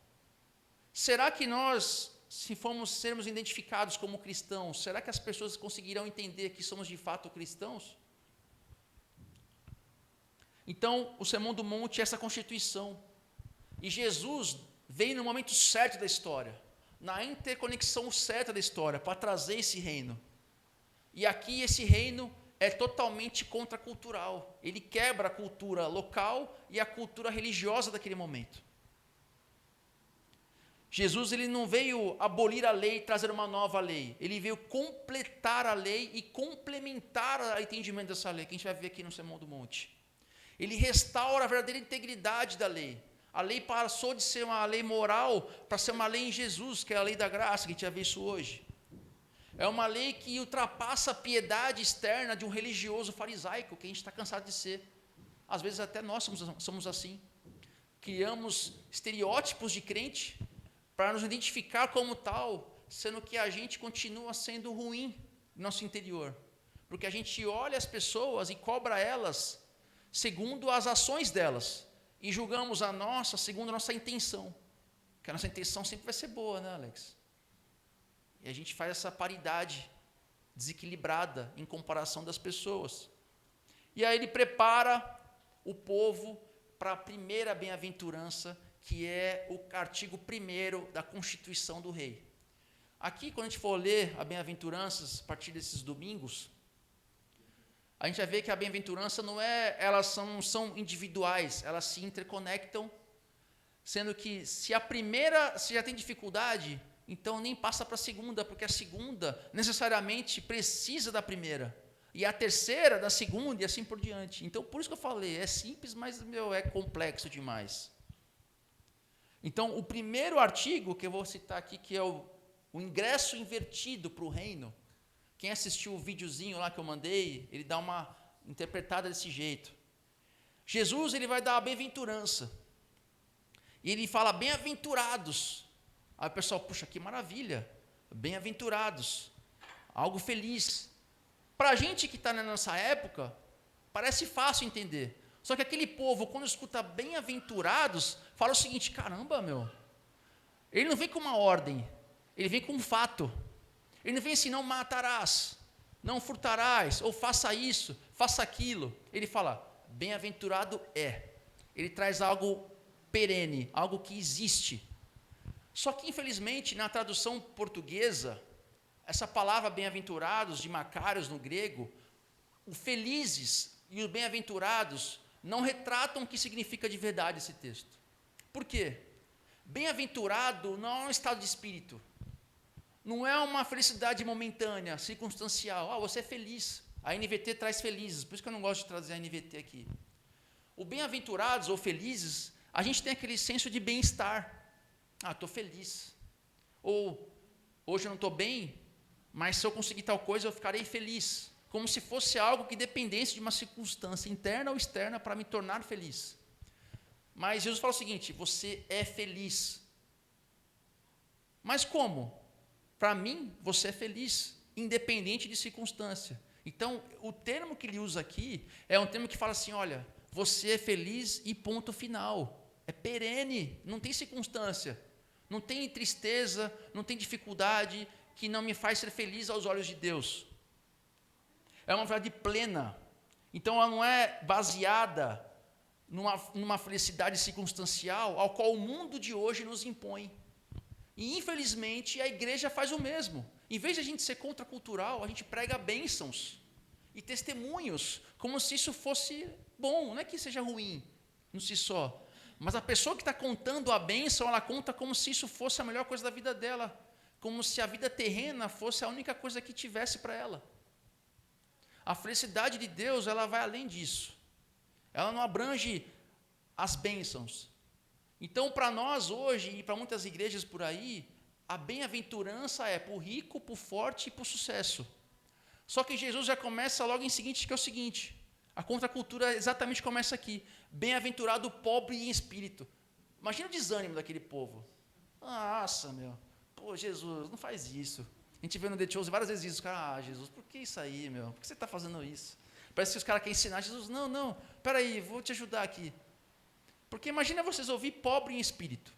Será que nós, se sermos identificados como cristãos, será que as pessoas conseguirão entender que somos de fato cristãos? Então, o Sermão do Monte é essa constituição. E Jesus veio no momento certo da história, na interconexão certa da história, para trazer esse reino. E aqui esse reino é totalmente contracultural. Ele quebra a cultura local e a cultura religiosa daquele momento. Jesus, ele não veio abolir a lei e trazer uma nova lei. Ele veio completar a lei e complementar o entendimento dessa lei, que a gente vai ver aqui no Sermão do Monte. Ele restaura a verdadeira integridade da lei. A lei passou de ser uma lei moral para ser uma lei em Jesus, que é a lei da graça, que a gente vai ver isso hoje. É uma lei que ultrapassa a piedade externa de um religioso farisaico, que a gente está cansado de ser. Às vezes até nós somos assim. Criamos estereótipos de crente para nos identificar como tal, sendo que a gente continua sendo ruim no nosso interior. Porque a gente olha as pessoas e cobra elas segundo as ações delas. E julgamos a nossa segundo a nossa intenção. Porque a nossa intenção sempre vai ser boa, né, Alex? E a gente faz essa paridade desequilibrada em comparação das pessoas. E aí ele prepara o povo para a primeira bem-aventurança, que é o artigo 1º da Constituição do Rei. Aqui, quando a gente for ler a bem-aventuranças, a partir desses domingos, a gente vai ver que a bem-aventurança elas não são individuais, elas se interconectam, sendo que se a primeira se já tem dificuldade, então nem passa para a segunda, porque a segunda necessariamente precisa da primeira, e a terceira da segunda, e assim por diante. Então, por isso que eu falei, é simples, mas é complexo demais. Então, o primeiro artigo que eu vou citar aqui, que é o ingresso invertido para o reino. Quem assistiu o videozinho lá que eu mandei, ele dá uma interpretada desse jeito. Jesus, ele vai dar a bem-aventurança. E ele fala, bem-aventurados. Aí o pessoal, puxa, que maravilha. Bem-aventurados. Algo feliz. Para a gente que está na nossa época, parece fácil entender. Só que aquele povo, quando escuta bem-aventurados, fala o seguinte, caramba, ele não vem com uma ordem, ele vem com um fato. Ele não vem assim, não matarás, não furtarás, ou faça isso, faça aquilo. Ele fala, bem-aventurado é. Ele traz algo perene, algo que existe. Só que, infelizmente, na tradução portuguesa, essa palavra bem-aventurados, de Macários no grego, o felizes e os bem-aventurados não retratam o que significa de verdade esse texto. Por quê? Bem-aventurado não é um estado de espírito. Não é uma felicidade momentânea, circunstancial. Você é feliz. A NVT traz felizes, por isso que eu não gosto de trazer a NVT aqui. O bem-aventurados ou felizes, a gente tem aquele senso de bem-estar. Estou feliz. Ou, hoje eu não estou bem, mas se eu conseguir tal coisa, eu ficarei feliz. Como se fosse algo que dependesse de uma circunstância interna ou externa para me tornar feliz. Mas Jesus fala o seguinte, você é feliz. Mas como? Para mim, você é feliz, independente de circunstância. Então, o termo que ele usa aqui é um termo que fala assim, olha, você é feliz e ponto final. É perene, não tem circunstância, não tem tristeza, não tem dificuldade que não me faz ser feliz aos olhos de Deus. É uma verdade plena. Então ela não é baseada numa felicidade circunstancial ao qual o mundo de hoje nos impõe. E infelizmente a igreja faz o mesmo. Em vez de a gente ser contracultural, a gente prega bênçãos e testemunhos, como se isso fosse bom, não é que seja ruim, não si só. Mas a pessoa que está contando a bênção, ela conta como se isso fosse a melhor coisa da vida dela, como se a vida terrena fosse a única coisa que tivesse para ela. A felicidade de Deus, ela vai além disso. Ela não abrange as bênçãos. Então, para nós hoje, e para muitas igrejas por aí, a bem-aventurança é para o rico, para o forte e para o sucesso. Só que Jesus já começa logo em seguinte, que é o seguinte, a contracultura exatamente começa aqui. Bem-aventurado o pobre em espírito. Imagina o desânimo daquele povo. Nossa, meu, pô, Jesus, não faz isso. A gente vê no The Chosen várias vezes isso. Cara, Jesus, por que isso aí, meu? Por que você está fazendo isso? Parece que os caras querem ensinar. Jesus, não, peraí, vou te ajudar aqui. Porque imagina vocês ouvir pobre em espírito.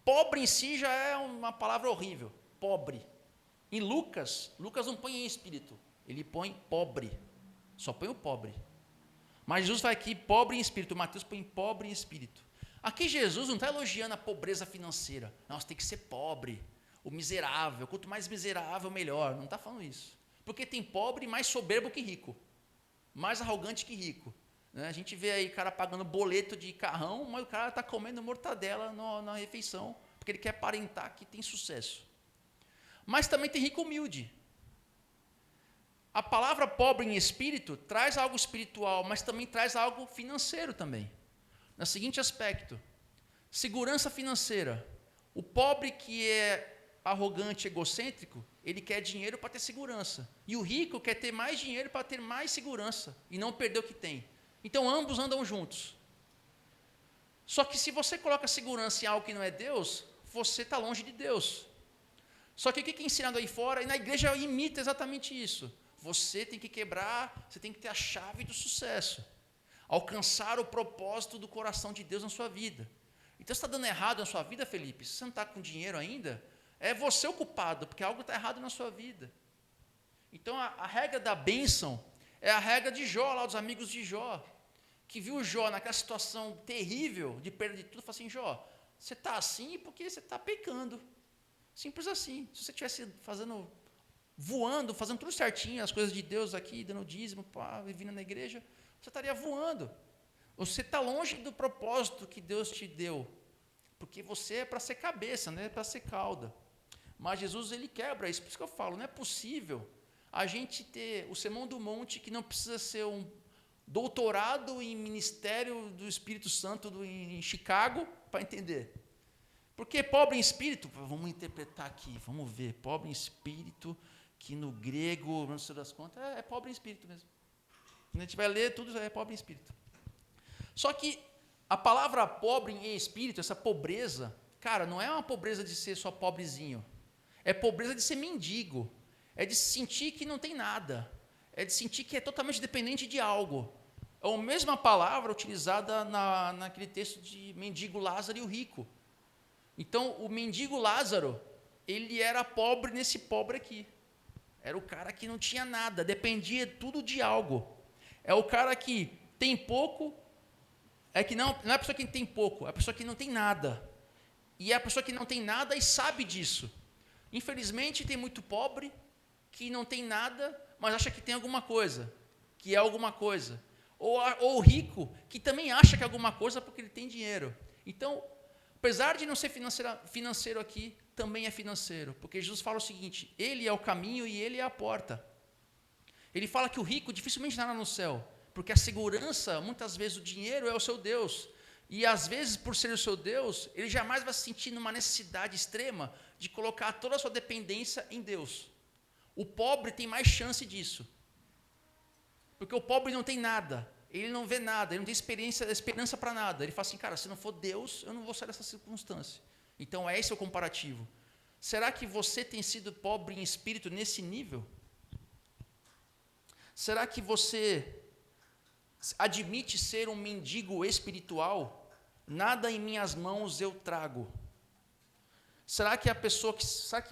Pobre em si já é uma palavra horrível. Pobre. Em Lucas não põe em espírito. Ele põe pobre. Só põe o pobre. Mas Jesus vai aqui, pobre em espírito. Mateus põe pobre em espírito. Aqui Jesus não está elogiando a pobreza financeira. Nossa, tem que ser pobre. O miserável. Quanto mais miserável, melhor. Não está falando isso. Porque tem pobre mais soberbo que rico. Mais arrogante que rico. A gente vê aí o cara pagando boleto de carrão, mas o cara está comendo mortadela na refeição, porque ele quer aparentar que tem sucesso. Mas também tem rico humilde. A palavra pobre em espírito traz algo espiritual, mas também traz algo financeiro também. No seguinte aspecto, segurança financeira. O pobre que é arrogante, egocêntrico, ele quer dinheiro para ter segurança. E o rico quer ter mais dinheiro para ter mais segurança e não perder o que tem. Então, ambos andam juntos. Só que se você coloca segurança em algo que não é Deus, você está longe de Deus. Só que o que é ensinado aí fora, e na igreja imita exatamente isso. Você tem que quebrar, você tem que ter a chave do sucesso. Alcançar o propósito do coração de Deus na sua vida. Então, se está dando errado na sua vida, Felipe, se você não está com dinheiro ainda, é você o culpado, porque algo está errado na sua vida. Então, a regra da bênção é a regra de Jó, lá dos amigos de Jó, que viu Jó naquela situação terrível, de perda de tudo, falou assim, Jó, você está assim porque você está pecando. Simples assim. Se você estivesse voando, fazendo tudo certinho, as coisas de Deus aqui, dando dízimo, vindo na igreja, você estaria voando. Você está longe do propósito que Deus te deu, porque você é para ser cabeça, não é para ser cauda. Mas Jesus, ele quebra isso. Por isso que eu falo, não é possível a gente ter o Sermão do Monte, que não precisa ser um doutorado em ministério do Espírito Santo em Chicago, para entender. Porque pobre em espírito, vamos interpretar aqui, vamos ver, pobre em espírito, que no grego, não sei das contas, é pobre em espírito mesmo. Quando a gente vai ler, tudo é pobre em espírito. Só que a palavra pobre em espírito, essa pobreza, cara, não é uma pobreza de ser só pobrezinho. É pobreza de ser mendigo. É de se sentir que não tem nada. É de sentir que é totalmente dependente de algo. É a mesma palavra utilizada naquele texto de mendigo Lázaro e o rico. Então, o mendigo Lázaro, ele era pobre nesse pobre aqui. Era o cara que não tinha nada, dependia tudo de algo. É o cara que tem pouco, não é a pessoa que tem pouco, é a pessoa que não tem nada. E é a pessoa que não tem nada e sabe disso. Infelizmente, tem muito pobre que não tem nada, mas acha que tem alguma coisa, que é alguma coisa. Ou rico, que também acha que é alguma coisa porque ele tem dinheiro. Então, apesar de não ser financeiro aqui, também é financeiro. Porque Jesus fala o seguinte, ele é o caminho e ele é a porta. Ele fala que o rico dificilmente nada no céu, porque a segurança, muitas vezes o dinheiro é o seu Deus. E às vezes, por ser o seu Deus, ele jamais vai se sentir numa necessidade extrema de colocar toda a sua dependência em Deus. O pobre tem mais chance disso. Porque o pobre não tem nada, ele não vê nada, ele não tem esperança para nada. Ele fala assim, cara, se não for Deus, eu não vou sair dessa circunstância. Então, esse é o comparativo. Será que você tem sido pobre em espírito nesse nível? Será que você admite ser um mendigo espiritual, nada em minhas mãos eu trago. Será que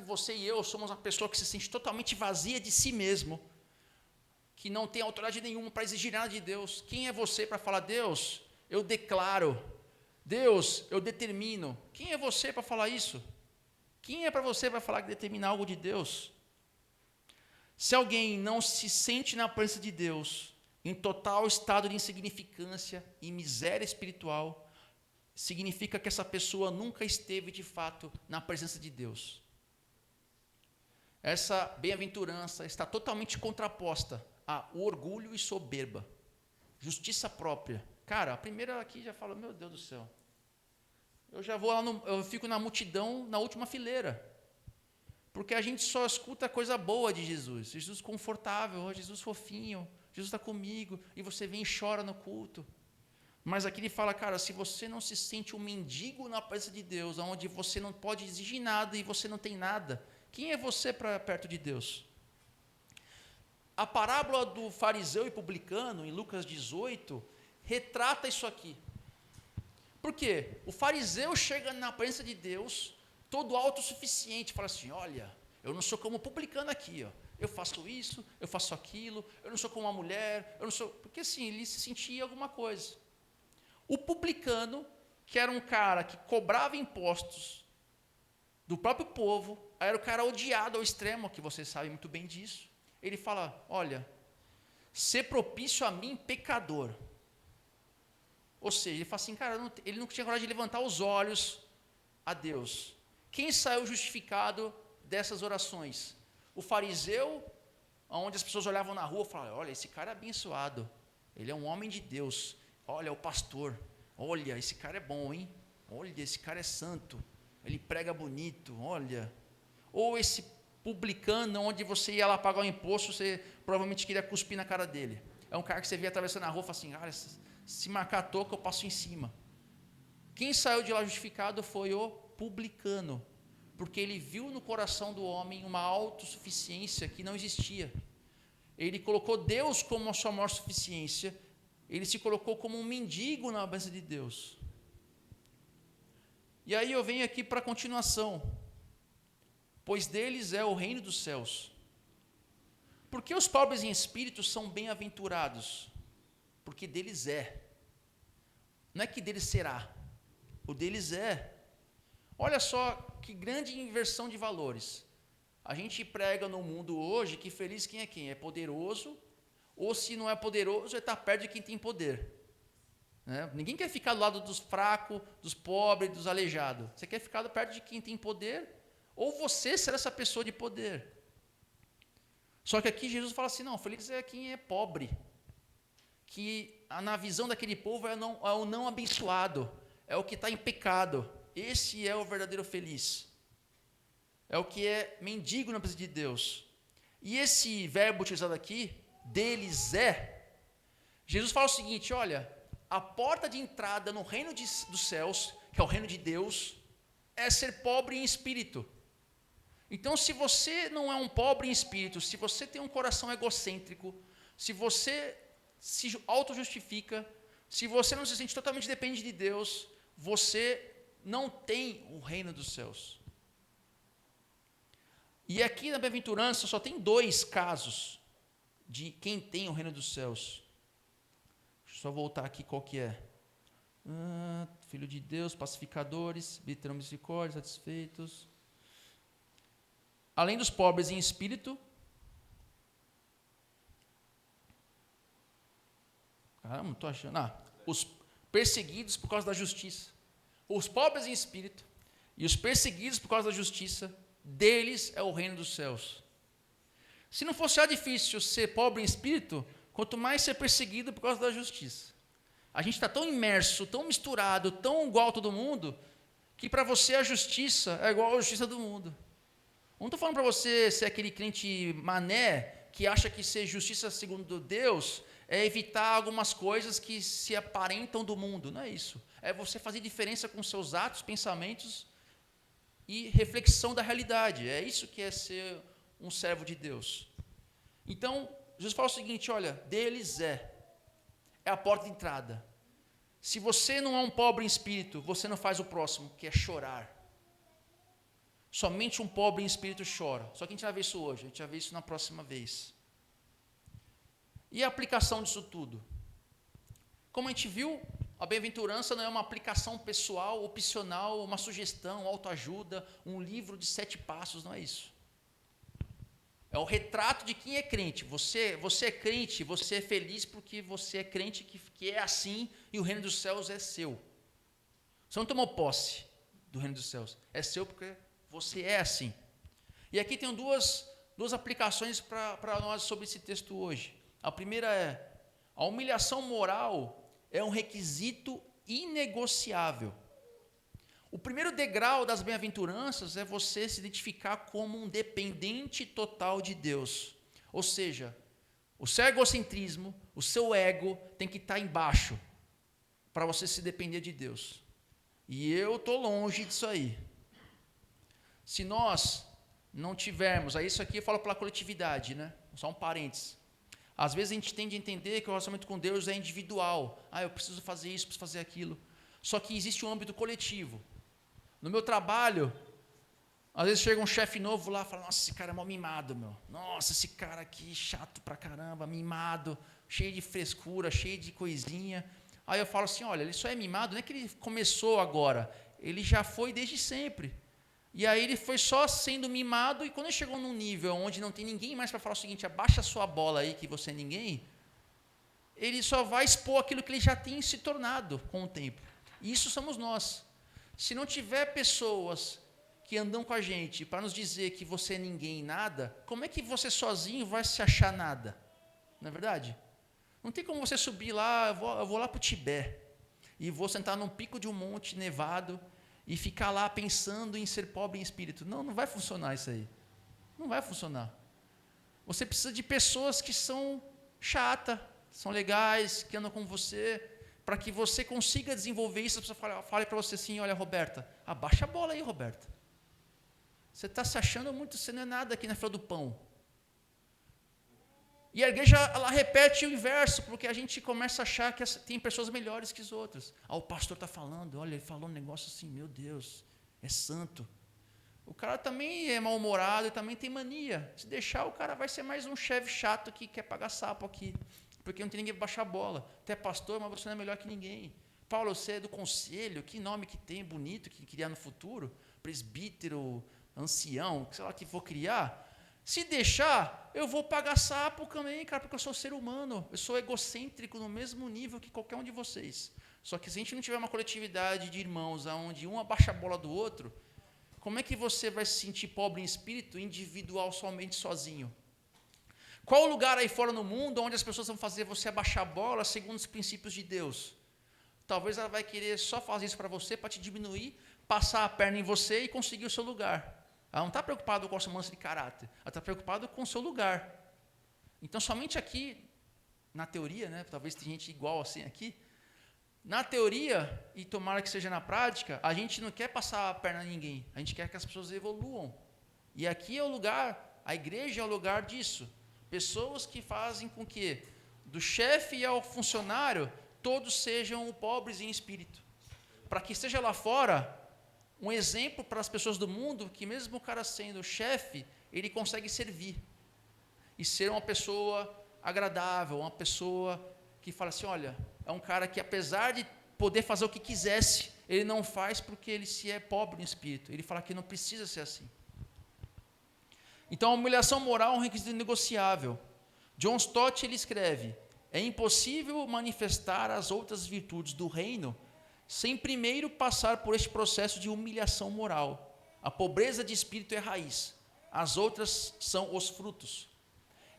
você e eu somos uma pessoa que se sente totalmente vazia de si mesmo, que não tem autoridade nenhuma para exigir nada de Deus? Quem é você para falar, Deus, eu declaro, Deus, eu determino? Quem é você para falar isso? Quem é para você para falar que determina algo de Deus? Se alguém não se sente na presença de Deus, em total estado de insignificância e miséria espiritual, significa que essa pessoa nunca esteve de fato na presença de Deus. Essa bem-aventurança está totalmente contraposta ao orgulho e soberba, justiça própria. Cara, a primeira aqui já fala, meu Deus do céu, eu já vou lá, eu fico na multidão, na última fileira, porque a gente só escuta coisa boa de Jesus, Jesus confortável, Jesus fofinho, Jesus está comigo, e você vem e chora no culto. Mas aqui ele fala, cara, se você não se sente um mendigo na presença de Deus, onde você não pode exigir nada e você não tem nada, quem é você para perto de Deus? A parábola do fariseu e publicano, em Lucas 18, retrata isso aqui. Por quê? O fariseu chega na presença de Deus, todo autossuficiente, fala assim, olha, eu não sou como o publicano aqui, ó. Eu faço isso, eu faço aquilo, eu não sou como uma mulher, eu não sou... Porque assim, ele se sentia alguma coisa. O publicano, que era um cara que cobrava impostos do próprio povo, era o cara odiado ao extremo, que vocês sabem muito bem disso. Ele fala, olha, ser propício a mim, pecador. Ou seja, ele fala assim, cara, ele não tinha coragem de levantar os olhos a Deus. Quem saiu justificado dessas orações? O fariseu, onde as pessoas olhavam na rua e falavam, olha, esse cara é abençoado, ele é um homem de Deus. Olha, o pastor, olha, esse cara é bom, hein? Olha, esse cara é santo, ele prega bonito, olha. Ou esse publicano, onde você ia lá pagar o imposto, você provavelmente queria cuspir na cara dele. É um cara que você via atravessando a rua e fala assim, cara, se marcar a toca, eu passo em cima. Quem saiu de lá justificado foi o publicano, porque ele viu no coração do homem uma autossuficiência que não existia. Ele colocou Deus como a sua maior suficiência. Ele se colocou como um mendigo na presença de Deus. E aí eu venho aqui para a continuação. Pois deles é o reino dos céus. Por que os pobres em espírito são bem-aventurados? Porque deles é. Não é que deles será. O deles é. Olha só que grande inversão de valores. A gente prega no mundo hoje que feliz quem é quem? É poderoso, ou se não é poderoso, está perto de quem tem poder. Ninguém quer ficar do lado dos fracos, dos pobres, dos aleijados. Você quer ficar perto de quem tem poder, ou você ser essa pessoa de poder. Só que aqui Jesus fala assim, não, feliz é quem é pobre. Que na visão daquele povo é o não abençoado, é o que está em pecado. Esse é o verdadeiro feliz. É o que é mendigo na presença de Deus. E esse verbo utilizado aqui, deles é, Jesus fala o seguinte, olha, a porta de entrada no reino dos céus, que é o reino de Deus, é ser pobre em espírito. Então, se você não é um pobre em espírito, se você tem um coração egocêntrico, se você se auto-justifica, se você não se sente totalmente dependente de Deus, você não tem o reino dos céus. E aqui na bem-aventurança só tem 2 casos de quem tem o reino dos céus. Deixa eu só voltar aqui qual que é. Filho de Deus, pacificadores, terão misericórdia, satisfeitos. Além dos pobres em espírito. Caramba, não estou achando. Os perseguidos por causa da justiça. Os pobres em espírito e os perseguidos por causa da justiça, deles é o reino dos céus. Se não fosse já difícil ser pobre em espírito, quanto mais ser perseguido por causa da justiça. A gente está tão imerso, tão misturado, tão igual a todo mundo, que para você a justiça é igual à justiça do mundo. Não estou falando para você ser aquele crente mané, que acha que ser justiça segundo Deus é evitar algumas coisas que se aparentam do mundo. Não é isso. É você fazer diferença com seus atos, pensamentos e reflexão da realidade. É isso que é ser um servo de Deus. Então, Jesus fala o seguinte, olha, deles é. é a porta de entrada. Se você não é um pobre em espírito, você não faz o próximo, que é chorar. Somente um pobre em espírito chora. Só que a gente vai ver isso hoje, a gente vai ver isso na próxima vez. E a aplicação disso tudo? Como a gente viu, a bem-aventurança não é uma aplicação pessoal, opcional, uma sugestão, autoajuda, um livro de 7 passos, não é isso. É o retrato de quem é crente. Você é crente, você é feliz porque você é crente que é assim e o reino dos céus é seu. Você não tomou posse do reino dos céus. É seu porque você é assim. E aqui tem duas aplicações para nós sobre esse texto hoje. A primeira é: a humilhação moral é um requisito inegociável. O primeiro degrau das bem-aventuranças é você se identificar como um dependente total de Deus. Ou seja, o seu egocentrismo, o seu ego tem que estar embaixo para você se depender de Deus. E eu estou longe disso aí. Se nós não tivermos, aí isso aqui eu falo pela coletividade, né? Só um parênteses. Às vezes a gente tende a entender que o relacionamento com Deus é individual. Eu preciso fazer isso, preciso fazer aquilo. Só que existe um âmbito coletivo. No meu trabalho, às vezes chega um chefe novo lá e fala: nossa, esse cara é mó mimado, meu. Nossa, esse cara aqui chato pra caramba, mimado, cheio de frescura, cheio de coisinha. Aí eu falo assim: olha, ele só é mimado, não é que ele começou agora, ele já foi desde sempre. E aí ele foi só sendo mimado, e quando ele chegou num nível onde não tem ninguém mais para falar o seguinte: abaixa a sua bola aí que você é ninguém, ele só vai expor aquilo que ele já tem se tornado com o tempo. E isso somos nós. Se não tiver pessoas que andam com a gente para nos dizer que você é ninguém e nada, como é que você sozinho vai se achar nada? Não é verdade? Não tem como você subir lá, eu vou lá para o Tibete, e vou sentar num pico de um monte nevado, e ficar lá pensando em ser pobre em espírito. Não, não vai funcionar isso aí. Não vai funcionar. Você precisa de pessoas que são chatas, são legais, que andam com você, para que você consiga desenvolver isso. A pessoa fale para você assim: olha, Roberta, abaixa a bola aí, Roberta. Você está se achando muito, você não é nada aqui na fila do pão. E a igreja, ela repete o inverso, porque a gente começa a achar que tem pessoas melhores que as outras. O pastor está falando, olha, ele falou um negócio assim, meu Deus, é santo. O cara também é mal-humorado e também tem mania. Se deixar, o cara vai ser mais um chefe chato que quer pagar sapo aqui, porque não tem ninguém para baixar a bola. Você é pastor, mas você não é melhor que ninguém. Paulo, você é do conselho, que nome que tem, bonito, que criar no futuro? Presbítero, ancião, sei lá o que for criar. Se deixar, eu vou pagar sapo também, cara, porque eu sou ser humano. Eu sou egocêntrico no mesmo nível que qualquer um de vocês. Só que se a gente não tiver uma coletividade de irmãos onde um abaixa a bola do outro, como é que você vai se sentir pobre em espírito, individual, somente sozinho? Qual o lugar aí fora no mundo onde as pessoas vão fazer você abaixar a bola segundo os princípios de Deus? Talvez ela vai querer só fazer isso para você, para te diminuir, passar a perna em você e conseguir o seu lugar. Ela não está preocupada com a sua mudança de caráter, ela está preocupada com o seu lugar. Então, somente aqui, na teoria, né, talvez tenha gente igual assim aqui, na teoria, e tomara que seja na prática, a gente não quer passar a perna em ninguém, a gente quer que as pessoas evoluam. E aqui é o lugar, a igreja é o lugar disso. Pessoas que fazem com que, do chefe ao funcionário, todos sejam pobres em espírito. Para que seja lá fora um exemplo para as pessoas do mundo que mesmo o cara sendo chefe, ele consegue servir. E ser uma pessoa agradável, uma pessoa que fala assim, olha, é um cara que apesar de poder fazer o que quisesse, ele não faz porque ele se é pobre no espírito. Ele fala que não precisa ser assim. Então a humilhação moral é um requisito negociável. John Stott ele escreve, é impossível manifestar as outras virtudes do reino sem primeiro passar por este processo de humilhação moral. A pobreza de espírito é a raiz, as outras são os frutos.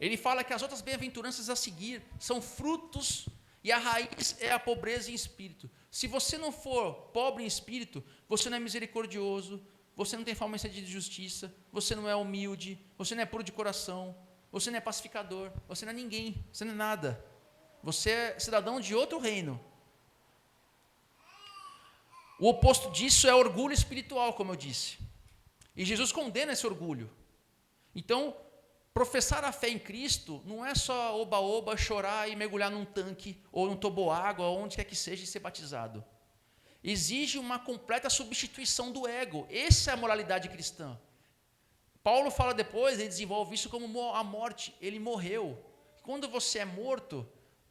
Ele fala que as outras bem-aventuranças a seguir são frutos e a raiz é a pobreza em espírito. Se você não for pobre em espírito, você não é misericordioso, você não tem fama de justiça, você não é humilde, você não é puro de coração, você não é pacificador, você não é ninguém, você não é nada. Você é cidadão de outro reino. O oposto disso é orgulho espiritual, como eu disse. E Jesus condena esse orgulho. Então, professar a fé em Cristo não é só oba-oba, chorar e mergulhar num tanque ou num toboágua, ou onde quer que seja, e ser batizado. Exige uma completa substituição do ego. Essa é a moralidade cristã. Paulo fala depois, ele desenvolve isso como a morte. Ele morreu. Quando você é morto,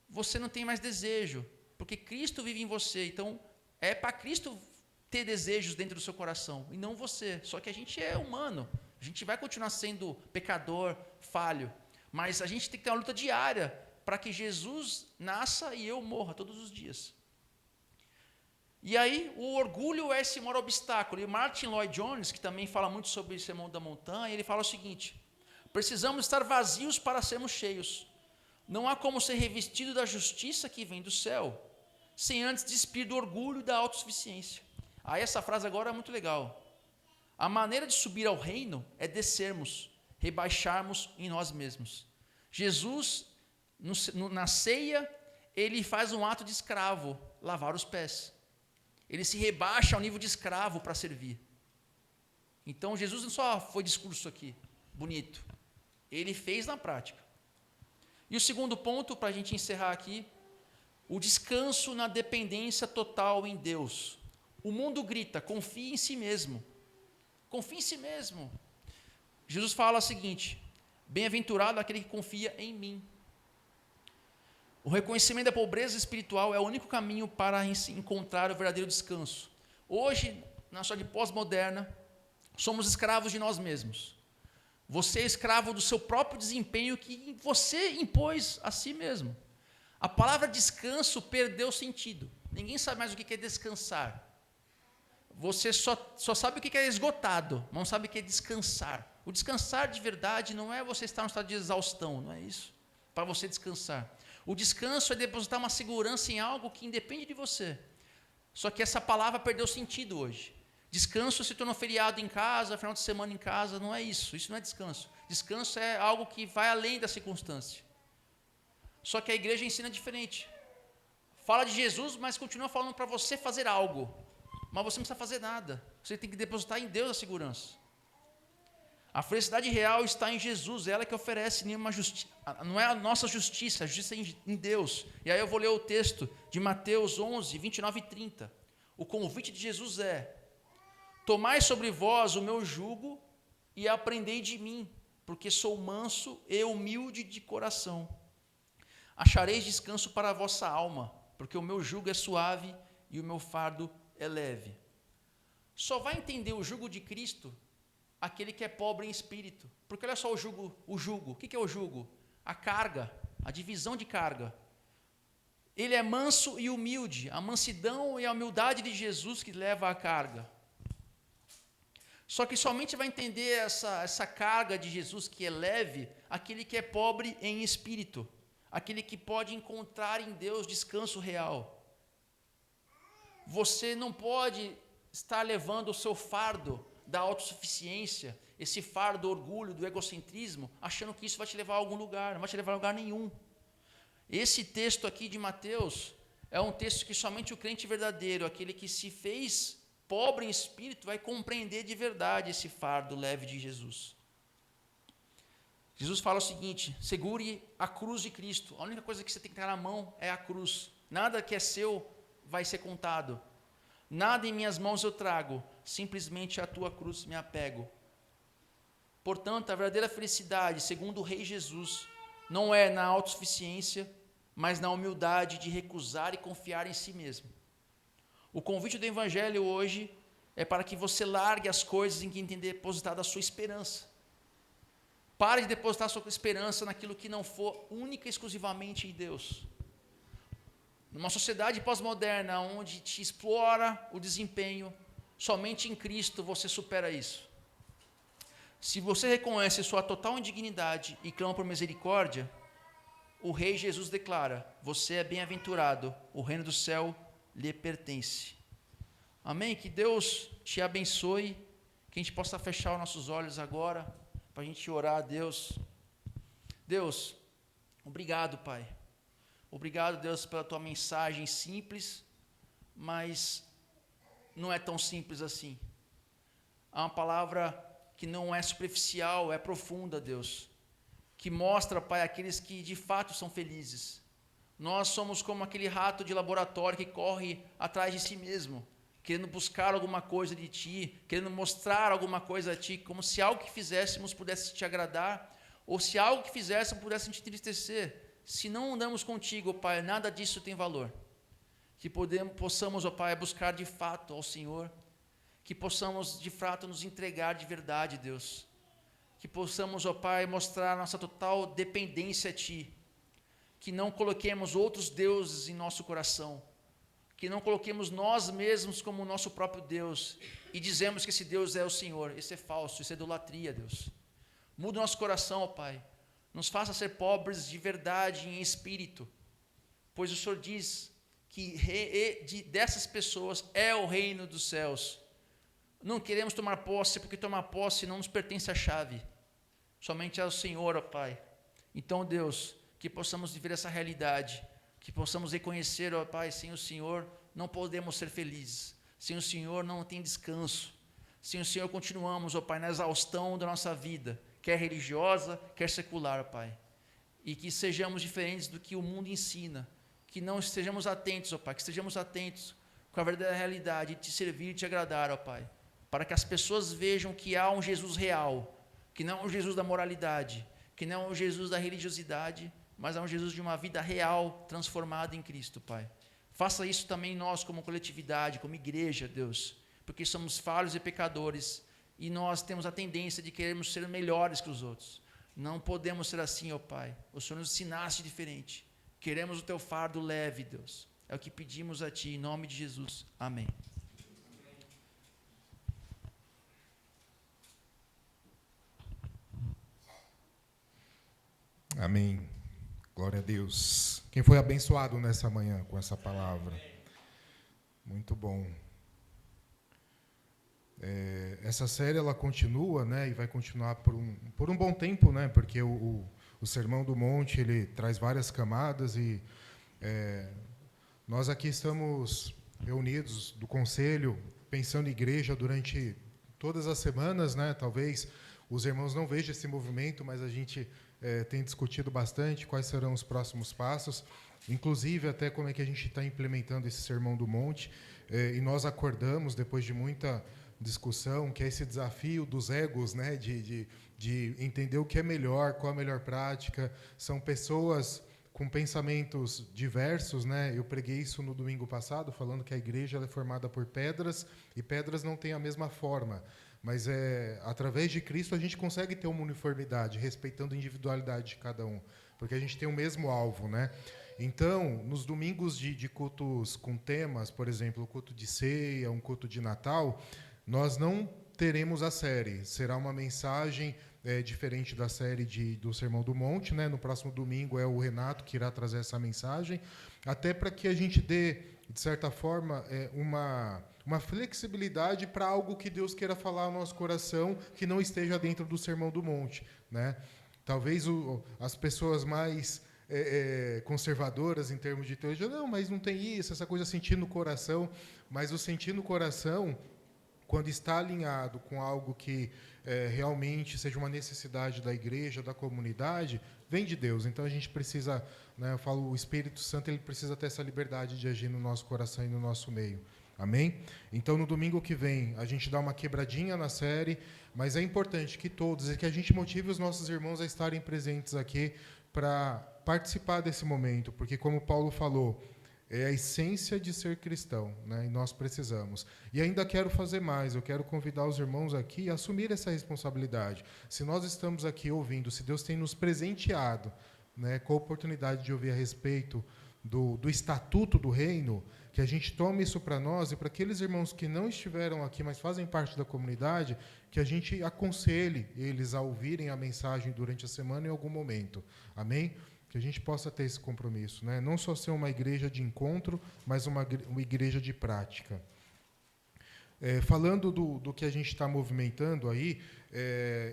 você não tem mais desejo, porque Cristo vive em você. Então, é para Cristo ter desejos dentro do seu coração, e não você. Só que a gente é humano. A gente vai continuar sendo pecador, falho. Mas a gente tem que ter uma luta diária para que Jesus nasça e eu morra todos os dias. E aí, o orgulho é esse maior obstáculo. E Martin Lloyd Jones, que também fala muito sobre o Sermão da Montanha, ele fala o seguinte: precisamos estar vazios para sermos cheios. Não há como ser revestido da justiça que vem do céu, sem antes despir do orgulho e da autossuficiência. Aí essa frase agora é muito legal. A maneira de subir ao reino é descermos, rebaixarmos em nós mesmos. Jesus, na ceia, ele faz um ato de escravo, lavar os pés. Ele se rebaixa ao nível de escravo para servir. Então, Jesus não só foi discurso aqui, bonito. Ele fez na prática. E o segundo ponto, para a gente encerrar aqui, o descanso na dependência total em Deus. O mundo grita, confie em si mesmo. Confie em si mesmo. Jesus fala o seguinte: bem-aventurado aquele que confia em mim. O reconhecimento da pobreza espiritual é o único caminho para encontrar o verdadeiro descanso. Hoje, na sociedade pós-moderna, somos escravos de nós mesmos. Você é escravo do seu próprio desempenho que você impôs a si mesmo. A palavra descanso perdeu sentido. Ninguém sabe mais o que é descansar. Você só sabe o que é esgotado, mas não sabe o que é descansar. O descansar de verdade não é você estar no estado de exaustão, não é isso? Para você descansar. O descanso é depositar uma segurança em algo que independe de você. Só que essa palavra perdeu sentido hoje. Descanso se tornou feriado em casa, final de semana em casa, não é isso. Isso não é descanso. Descanso é algo que vai além da circunstância. Só que a igreja ensina diferente. Fala de Jesus, mas continua falando para você fazer algo. Mas você não precisa fazer nada. Você tem que depositar em Deus a segurança. A felicidade real está em Jesus, ela que oferece nenhuma justiça. Não é a nossa justiça, a justiça é em Deus. E aí eu vou ler o texto de Mateus 11, 29 e 30. O convite de Jesus é: tomai sobre vós o meu jugo e aprendei de mim, porque sou manso e humilde de coração. Achareis descanso para a vossa alma, porque o meu jugo é suave e o meu fardo é leve. Só vai entender o jugo de Cristo aquele que é pobre em espírito. Porque olha só o jugo. O que é o jugo? A carga, a divisão de carga. Ele é manso e humilde. A mansidão e a humildade de Jesus que leva a carga. Só que somente vai entender essa carga de Jesus que é leve, aquele que é pobre em espírito. Aquele que pode encontrar em Deus descanso real. Você não pode estar levando o seu fardo da autossuficiência, esse fardo do orgulho, do egocentrismo, achando que isso vai te levar a algum lugar. Não vai te levar a lugar nenhum. Esse texto aqui de Mateus é um texto que somente o crente verdadeiro, aquele que se fez pobre em espírito, vai compreender de verdade esse fardo leve de Jesus. Jesus fala o seguinte: segure a cruz de Cristo. A única coisa que você tem que ter na mão é a cruz. Nada que é seu vai ser contado. Nada em minhas mãos eu trago, simplesmente a tua cruz me apego. Portanto, a verdadeira felicidade, segundo o Rei Jesus, não é na autossuficiência, mas na humildade de recusar e confiar em si mesmo. O convite do Evangelho hoje é para que você largue as coisas em que tem depositado a sua esperança. Pare de depositar a sua esperança naquilo que não for única e exclusivamente em Deus. Numa sociedade pós-moderna, onde te explora o desempenho, somente em Cristo você supera isso. Se você reconhece sua total indignidade e clama por misericórdia, o Rei Jesus declara: você é bem-aventurado, o reino do céu lhe pertence. Amém? Que Deus te abençoe, que a gente possa fechar os nossos olhos agora, para a gente orar a Deus. Deus, obrigado, Pai. Obrigado, Deus, pela tua mensagem simples, mas não é tão simples assim. É uma palavra que não é superficial, é profunda, Deus. que mostra, Pai, aqueles que de fato são felizes. Nós somos como aquele rato de laboratório que corre atrás de si mesmo, querendo buscar alguma coisa de Ti, querendo mostrar alguma coisa a Ti, como se algo que fizéssemos pudesse Te agradar, ou se algo que fizéssemos pudesse Te entristecer. Se não andamos contigo, Pai, nada disso tem valor. Que possamos, ó Pai, buscar de fato ao Senhor, que possamos de fato nos entregar de verdade, Deus, que possamos, ó Pai, mostrar nossa total dependência a Ti, que não coloquemos outros deuses em nosso coração, que não coloquemos nós mesmos como o nosso próprio Deus e dizemos que esse Deus é o Senhor. Isso é falso, isso é idolatria, Deus. Muda o nosso coração, ó Pai, nos faça ser pobres de verdade em espírito, pois o Senhor diz que dessas pessoas é o reino dos céus. Não queremos tomar posse, porque tomar posse não nos pertence a chave, somente ao Senhor, ó Pai. Então, Deus, que possamos viver essa realidade, que possamos reconhecer, ó Pai, sem o Senhor não podemos ser felizes, sem o Senhor não tem descanso, sem o Senhor continuamos, ó Pai, na exaustão da nossa vida, quer religiosa, quer secular, ó Pai, e que sejamos diferentes do que o mundo ensina, que não estejamos atentos, ó Pai, que estejamos atentos com a verdadeira realidade, de Te servir e Te agradar, ó Pai, para que as pessoas vejam que há um Jesus real, que não é um Jesus da moralidade, que não é um Jesus da religiosidade, mas é um Jesus de uma vida real, transformada em Cristo, Pai. Faça isso também nós, como coletividade, como igreja, Deus, porque somos falhos e pecadores, e nós temos a tendência de querermos ser melhores que os outros. Não podemos ser assim, ó Pai. O Senhor nos ensinaste diferente. Queremos o Teu fardo leve, Deus. É o que pedimos a Ti, em nome de Jesus. Amém. Amém. Glória a Deus. Quem foi abençoado nessa manhã com essa palavra? Muito bom. Essa série ela continua, né, e vai continuar por um bom tempo, né, porque o Sermão do Monte ele traz várias camadas e nós aqui estamos reunidos do conselho pensando em igreja durante todas as semanas, né? Talvez os irmãos não vejam esse movimento, mas a gente tem discutido bastante quais serão os próximos passos, inclusive até como é que a gente está implementando esse Sermão do Monte, e nós acordamos, depois de muita discussão, que é esse desafio dos egos, né, de entender o que é melhor, qual a melhor prática. São pessoas com pensamentos diversos, né? Eu preguei isso no domingo passado, falando que a igreja ela é formada por pedras, e pedras não têm a mesma forma. Mas através de Cristo a gente consegue ter uma uniformidade, respeitando a individualidade de cada um, porque a gente tem o mesmo alvo, né? Então, nos domingos de cultos com temas, por exemplo, o culto de ceia, um culto de Natal, nós não teremos a série. Será uma mensagem diferente da série do Sermão do Monte, né? No próximo domingo é o Renato que irá trazer essa mensagem, até para que a gente dê, de certa forma, uma flexibilidade para algo que Deus queira falar ao nosso coração que não esteja dentro do Sermão do Monte, né? Talvez as pessoas mais conservadoras em termos de teologia, não, mas não tem isso, essa coisa sentir no coração, mas o sentir no coração, quando está alinhado com algo que realmente seja uma necessidade da igreja, da comunidade, vem de Deus. Então a gente precisa, né, eu falo, o Espírito Santo ele precisa ter essa liberdade de agir no nosso coração e no nosso meio. Amém? Então, no domingo que vem, a gente dá uma quebradinha na série, mas é importante que todos, e que a gente motive os nossos irmãos a estarem presentes aqui para participar desse momento, porque, como Paulo falou, é a essência de ser cristão, né? E nós precisamos. E ainda quero fazer mais, eu quero convidar os irmãos aqui a assumir essa responsabilidade. Se nós estamos aqui ouvindo, se Deus tem nos presenteado, né, com a oportunidade de ouvir a respeito do estatuto do reino, que a gente tome isso para nós e para aqueles irmãos que não estiveram aqui, mas fazem parte da comunidade, que a gente aconselhe eles a ouvirem a mensagem durante a semana em algum momento. Amém? Que a gente possa ter esse compromisso, né? Não só ser uma igreja de encontro, mas uma igreja de prática. Falando do que a gente está movimentando aí,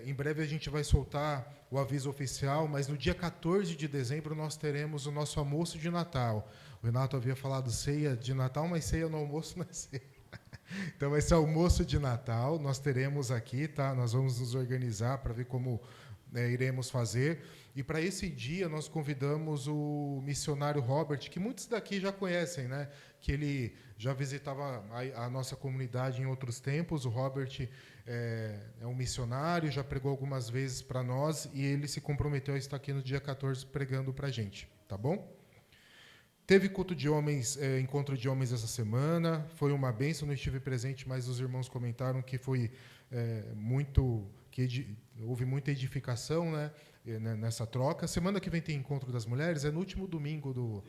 em breve a gente vai soltar o aviso oficial, mas no dia 14 de dezembro nós teremos o nosso almoço de Natal. O Renato havia falado ceia de Natal, mas ceia no almoço não é ceia. Então, esse almoço de Natal nós teremos aqui, tá? Nós vamos nos organizar para ver como iremos fazer. E para esse dia nós convidamos o missionário Robert, que muitos daqui já conhecem, né? Que ele já visitava a nossa comunidade em outros tempos. O Robert é um missionário, já pregou algumas vezes para nós e ele se comprometeu a estar aqui no dia 14 pregando para a gente, tá bom? Teve culto de homens, encontro de homens essa semana, foi uma bênção, não estive presente, mas os irmãos comentaram que foi houve muita edificação, né, nessa troca. Semana que vem tem encontro das mulheres, é no último domingo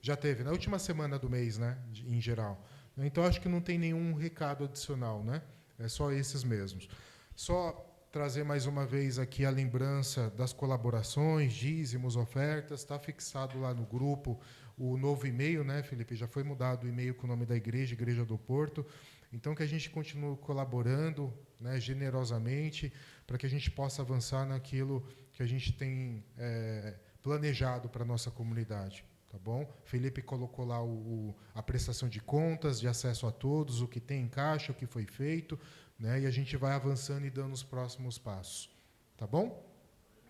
já teve, na última semana do mês, né, em geral. Então acho que não tem nenhum recado adicional, né? É só esses mesmos. Só trazer mais uma vez aqui a lembrança das colaborações, dízimos, ofertas, está fixado lá no grupo o novo e-mail, né, Felipe? Já foi mudado o e-mail com o nome da igreja, Igreja do Porto. Então, que a gente continue colaborando, né, generosamente, para que a gente possa avançar naquilo que a gente tem planejado para a nossa comunidade. Tá bom? Felipe colocou lá a prestação de contas, de acesso a todos, o que tem em caixa, o que foi feito, né, e a gente vai avançando e dando os próximos passos. Tá bom?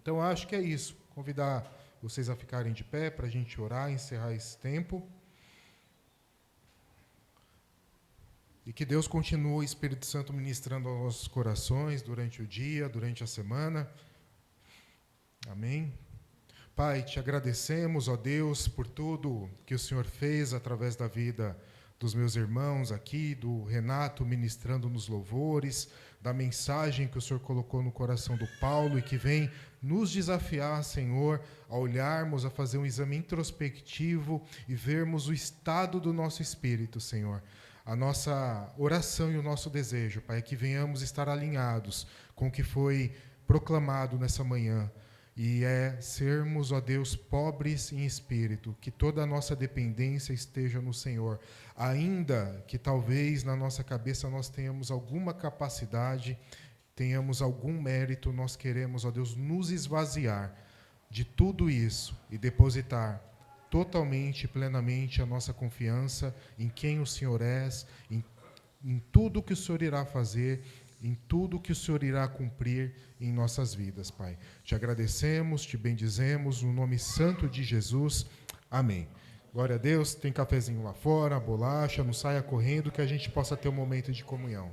Então, acho que é isso. Convidar vocês a ficarem de pé para a gente orar, encerrar esse tempo. E que Deus continue, Espírito Santo, ministrando aos nossos corações durante o dia, durante a semana. Amém. Pai, te agradecemos, ó Deus, por tudo que o Senhor fez através da vida dos meus irmãos aqui, do Renato ministrando nos louvores, da mensagem que o Senhor colocou no coração do Paulo e que vem nos desafiar, Senhor, a olharmos, a fazer um exame introspectivo e vermos o estado do nosso espírito, Senhor. A nossa oração e o nosso desejo, Pai, é que venhamos estar alinhados com o que foi proclamado nessa manhã. E sermos, ó Deus, pobres em espírito, que toda a nossa dependência esteja no Senhor. Ainda que talvez na nossa cabeça nós tenhamos alguma capacidade, tenhamos algum mérito, nós queremos, ó Deus, nos esvaziar de tudo isso e depositar totalmente e plenamente a nossa confiança em quem o Senhor é, em tudo que o Senhor irá fazer, em tudo que o Senhor irá cumprir em nossas vidas, Pai. Te agradecemos, te bendizemos, no nome santo de Jesus. Amém. Glória a Deus. Tem cafezinho lá fora, bolacha, não saia correndo, que a gente possa ter um momento de comunhão.